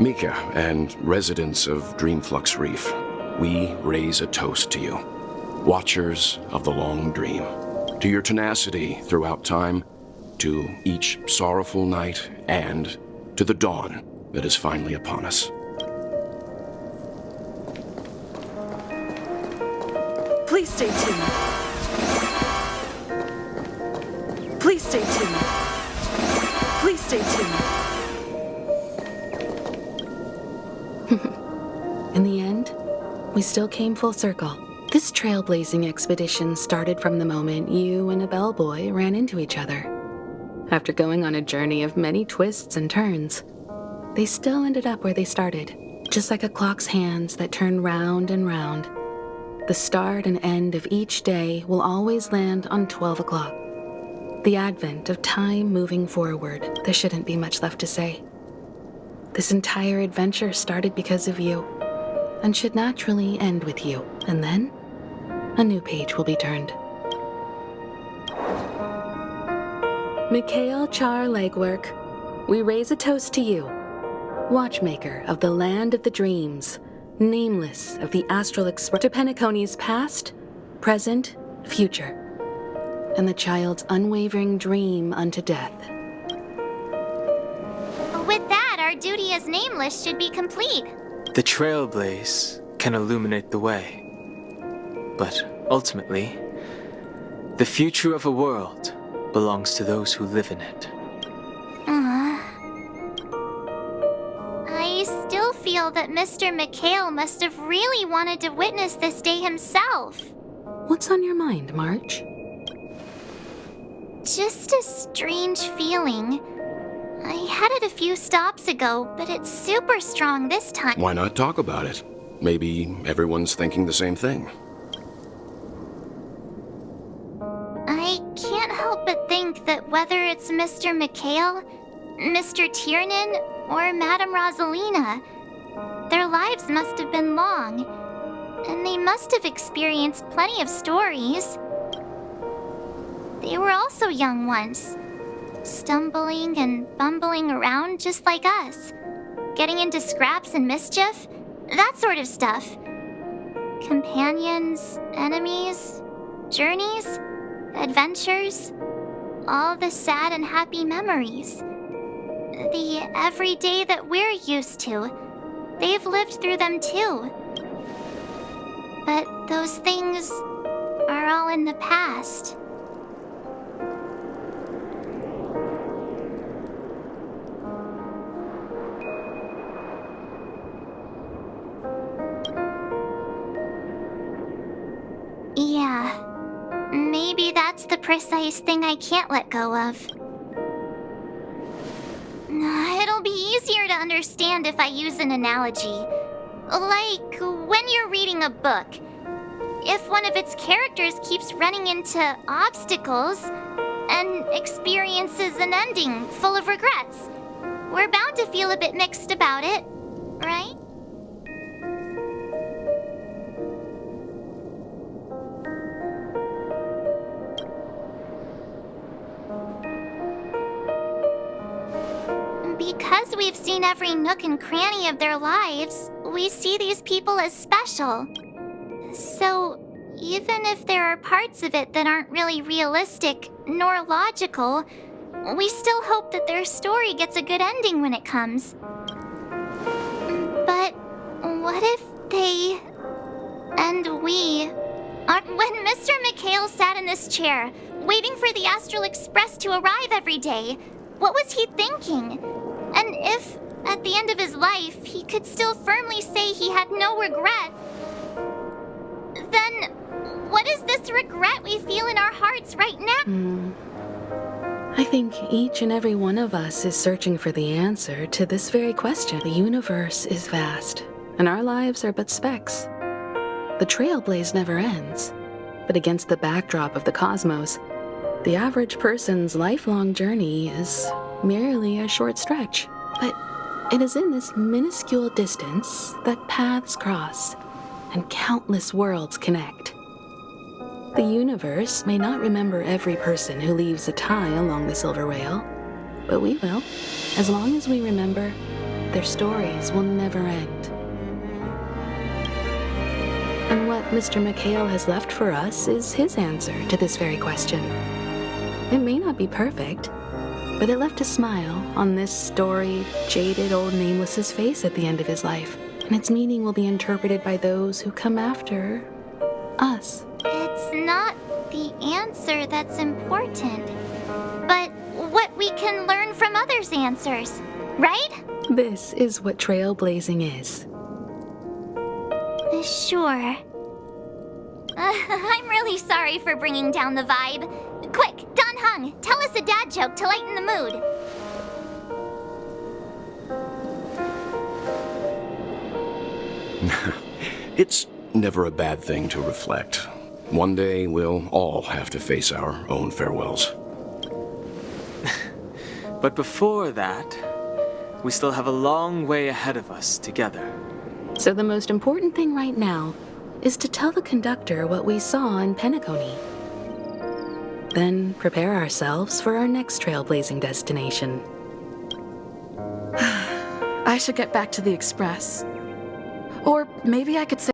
Mika and residents of Dreamflux Reef, we raise a toast to you, watchers of the long dream, to your tenacity throughout time, to each sorrowful night, and to the dawn that is finally upon us. Please stay tuned. Please stay tuned. Please stay tuned. In the end, we still came full circle. This trailblazing expedition started from the moment you and a bellboy ran into each other. After going on a journey of many twists and turns, they still ended up where they started, just like a clock's hands that turn round and round. The start and end of each day will always land on 12 o'clock. The advent of time moving forward, there shouldn't be much left to say. This entire adventure started because of you, and should naturally end with you, and then a new page will be turned. Mikhail Char Legwork, we raise a toast to you, watchmaker of the land of the dreams, nameless of the Astral Express, to Penacony's past, present, future, and the child's unwavering dream unto death. With that, our duty as Nameless should be complete. The trailblaze can illuminate the way. But ultimately, the future of a world belongs to those who live in it. I still feel that Mr. Mikhail must have really wanted to witness this day himself. What's on your mind, March? Just a strange feeling. I had it a few stops ago, but it's super strong this time. Why not talk about it? Maybe everyone's thinking the same thing. I can't help but think that whether it's Mr. Mikhail, Mr. Tiernan, or Madame Rosalina, their lives must have been long, and they must have experienced plenty of stories. They were also young once, stumbling and bumbling around just like us, getting into scraps and mischief, that sort of stuff. Companions, enemies, journeys, adventures, all the sad and happy memories. The everyday that we're used to, they've lived through them too. But those things are all in the past. Yeah, maybe that's the precise thing I can't let go of. It'll be easier to understand if I use an analogy. Like when you're reading a book. If one of its characters keeps running into obstacles and experiences an ending full of regrets, we're bound to feel a bit mixed about it, right? Because we've seen every nook and cranny of their lives, we see these people as special. So, even if there are parts of it that aren't really realistic nor logical, we still hope that their story gets a good ending when it comes. But what if they... and we... When Mr. Mikhail sat in this chair, waiting for the Astral Express to arrive every day, what was he thinking? And if, at the end of his life, he could still firmly say he had no regrets, then what is this regret we feel in our hearts right now? I think each and every one of us is searching for the answer to this very question. The universe is vast, and our lives are but specks. The trailblaze never ends, but against the backdrop of the cosmos, the average person's lifelong journey is merely a short stretch. But it is in this minuscule distance that paths cross and countless worlds connect. The universe may not remember every person who leaves a tie along the silver rail, but we will. As long as we remember, their stories will never end. And what Mr. Mikhail has left for us is his answer to this very question. It may not be perfect, but it left a smile on this storied, jaded old Nameless's face at the end of his life, and its meaning will be interpreted by those who come after us. It's not the answer that's important, but what we can learn from others' answers, right? This is what trailblazing is. Sure. I'm really sorry for bringing down the vibe. Quick, Don Hung, tell us a dad joke to lighten the mood. It's never a bad thing to reflect. One day we'll all have to face our own farewells. But before that, we still have a long way ahead of us together. So the most important thing right now is to tell the conductor what we saw in Penacony. Then prepare ourselves for our next trailblazing destination. I should get back to the Express. Or maybe I could say...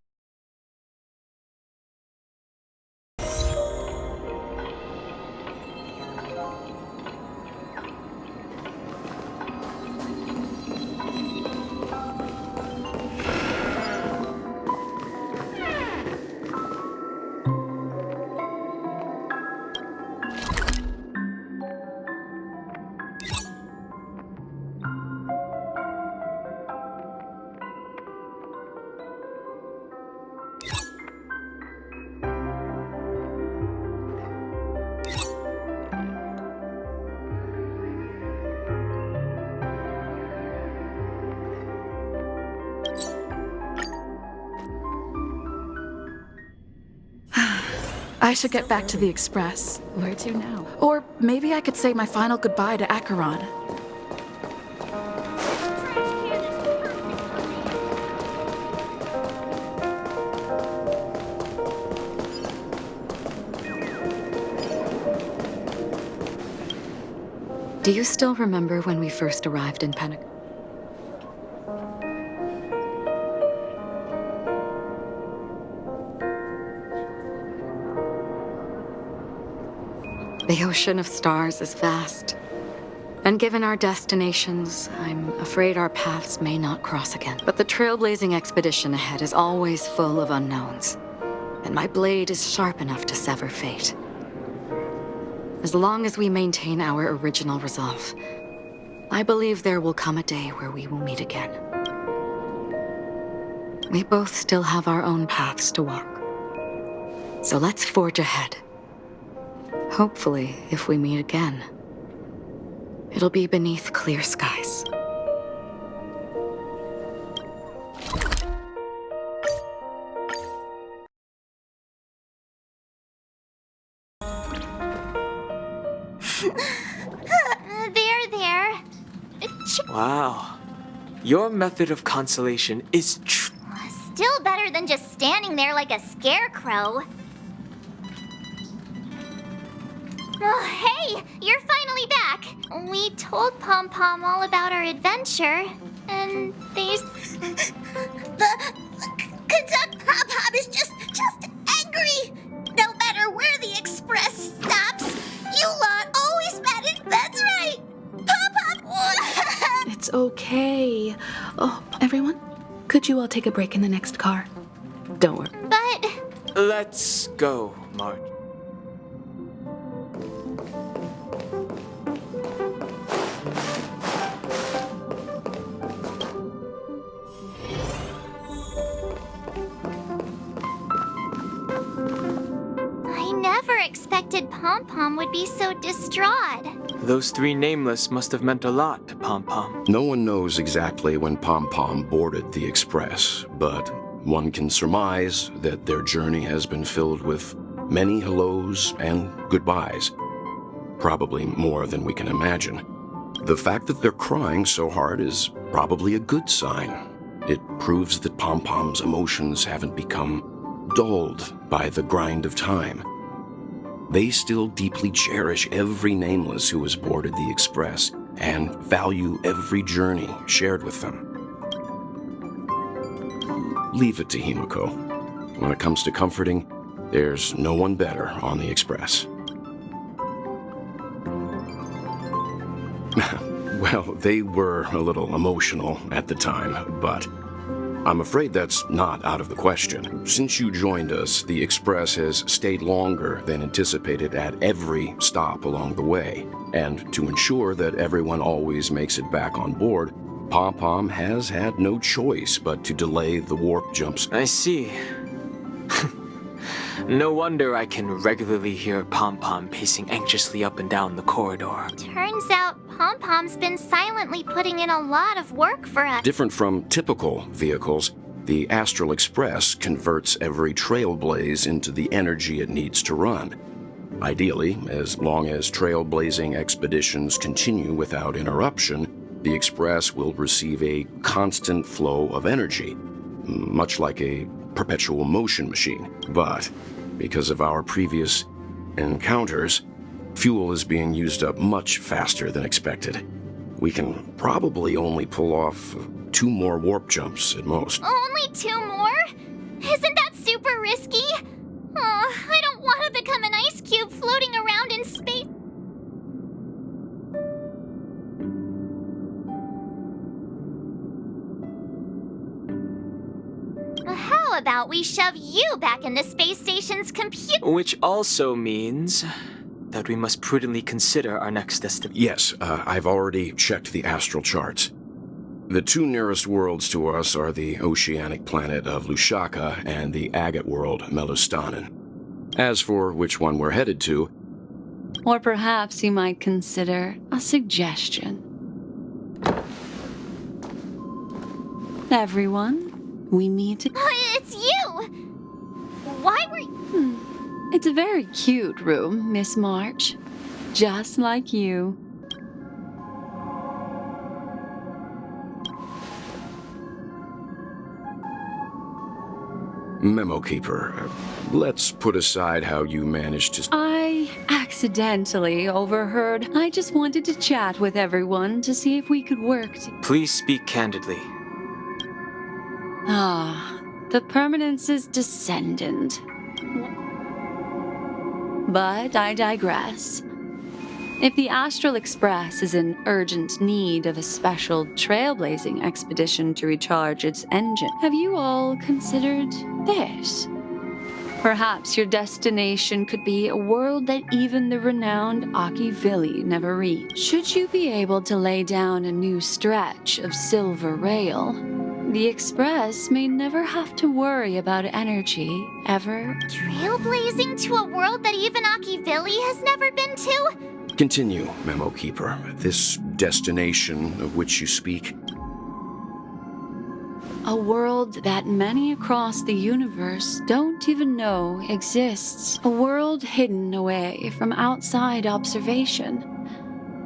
I should get back to the Express. Where to now? Or maybe I could say my final goodbye to Acheron. Do you still remember when we first arrived in Panacon? The ocean of stars is vast. And given our destinations, I'm afraid our paths may not cross again. But the trailblazing expedition ahead is always full of unknowns. And my blade is sharp enough to sever fate. As long as we maintain our original resolve, I believe there will come a day where we will meet again. We both still have our own paths to walk. So let's forge ahead. Hopefully, if we meet again, it'll be beneath clear skies. There. Wow. Your method of consolation is Still better than just standing there like a scarecrow. Oh, hey! You're finally back! We told Pom Pom all about our adventure, and they... The conductor Pom Pom is just angry! No matter where the express stops, you lot always manage. That's right! Pom Pom! It's okay. Oh, everyone, could you all take a break in the next car? Don't worry. But... Let's go, Marge. I never expected Pom Pom would be so distraught. Those three nameless must have meant a lot to Pom Pom. No one knows exactly when Pom Pom boarded the Express, but one can surmise that their journey has been filled with many hellos and goodbyes. Probably more than we can imagine. The fact that they're crying so hard is probably a good sign. It proves that Pom Pom's emotions haven't become dulled by the grind of time. They still deeply cherish every nameless who has boarded the Express and value every journey shared with them. Leave it to Himiko. When it comes to comforting, there's no one better on the Express. Well, they were a little emotional at the time, but I'm afraid that's not out of the question. Since you joined us, the Express has stayed longer than anticipated at every stop along the way. And to ensure that everyone always makes it back on board, Pom-Pom has had no choice but to delay the warp jumps. I see. No wonder I can regularly hear Pom-Pom pacing anxiously up and down the corridor. Turns out Pom-Pom's been silently putting in a lot of work for us. Different from typical vehicles, the Astral Express converts every trailblaze into the energy it needs to run. Ideally, as long as trailblazing expeditions continue without interruption, the Express will receive a constant flow of energy, much like a perpetual motion machine. But because of our previous encounters, fuel is being used up much faster than expected. We can probably only pull off 2 more warp jumps at most. Only 2 more? Isn't that super risky? Oh, I don't want to become an ice cube floating around in space. How about we shove you back in the space station's computer? Which also means that we must prudently consider our next destination. Yes, I've already checked the astral charts. The 2 nearest worlds to us are the oceanic planet of Lushaka and the agate world, Melustanen. As for which one we're headed to... Or perhaps you might consider a suggestion. Everyone, we need to... It's you! Why were you... It's a very cute room, Miss March. Just like you. Memo Keeper, let's put aside how you managed to... I accidentally overheard. I just wanted to chat with everyone to see if we could work Please speak candidly. The Permanence's descendant. But I digress. If the Astral Express is in urgent need of a special trailblazing expedition to recharge its engine, have you all considered this? Perhaps your destination could be a world that even the renowned Aki Vili never reached. Should you be able to lay down a new stretch of silver rail, the Express may never have to worry about energy, ever. Trailblazing to a world that even Aki Vili has never been to? Continue, Memo Keeper. This destination of which you speak. A world that many across the universe don't even know exists. A world hidden away from outside observation.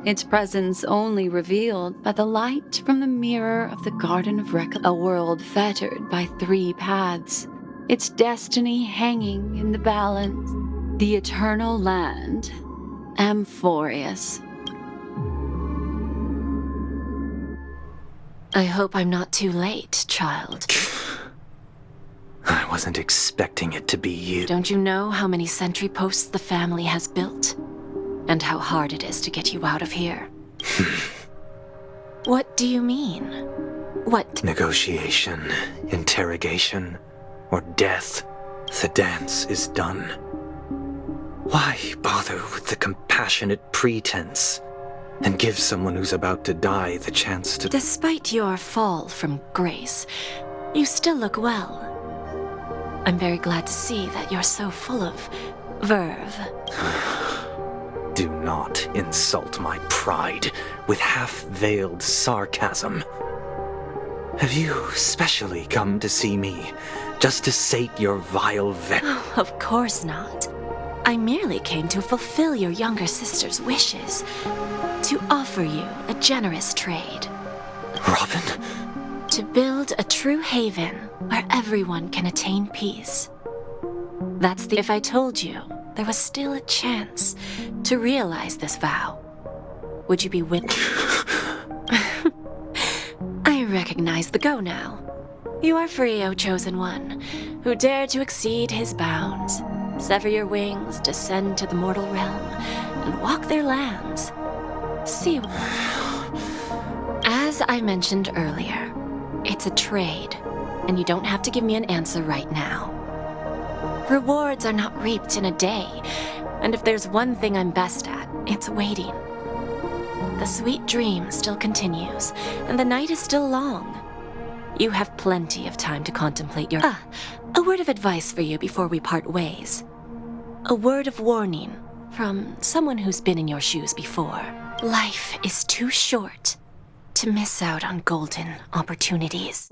Its presence only revealed by the light from the mirror of the Garden of Recollection. A world fettered by 3 paths. Its destiny hanging in the balance. The eternal land. Amphorius. I hope I'm not too late, child. I wasn't expecting it to be you. Don't you know how many sentry posts the family has built? And how hard it is to get you out of here? What do you mean? What? Negotiation, interrogation, or death. The dance is done. Why bother with the compassionate pretense and give someone who's about to die the chance to... Despite your fall from grace, you still look well. I'm very glad to see that you're so full of verve. Do not insult my pride with half-veiled sarcasm. Have you specially come to see me just to sate your vile Oh, of course not. I merely came to fulfill your younger sister's wishes. To offer you a generous trade. Robin? To build a true haven where everyone can attain peace. That's the... If I told you there was still a chance to realize this vow, would you be willing? I recognize the go now. You are free, O Chosen One, who dare to exceed his bounds, sever your wings, descend to the mortal realm, and walk their lands. See... As I mentioned earlier, it's a trade. and you don't have to give me an answer right now. Rewards are not reaped in a day, and if there's one thing I'm best at, it's waiting. The sweet dream still continues, and the night is still long. You have plenty of time to contemplate your... a word of advice for you before we part ways. A word of warning from someone who's been in your shoes before. Life is too short to miss out on golden opportunities.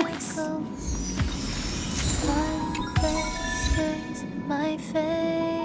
Nice. My face.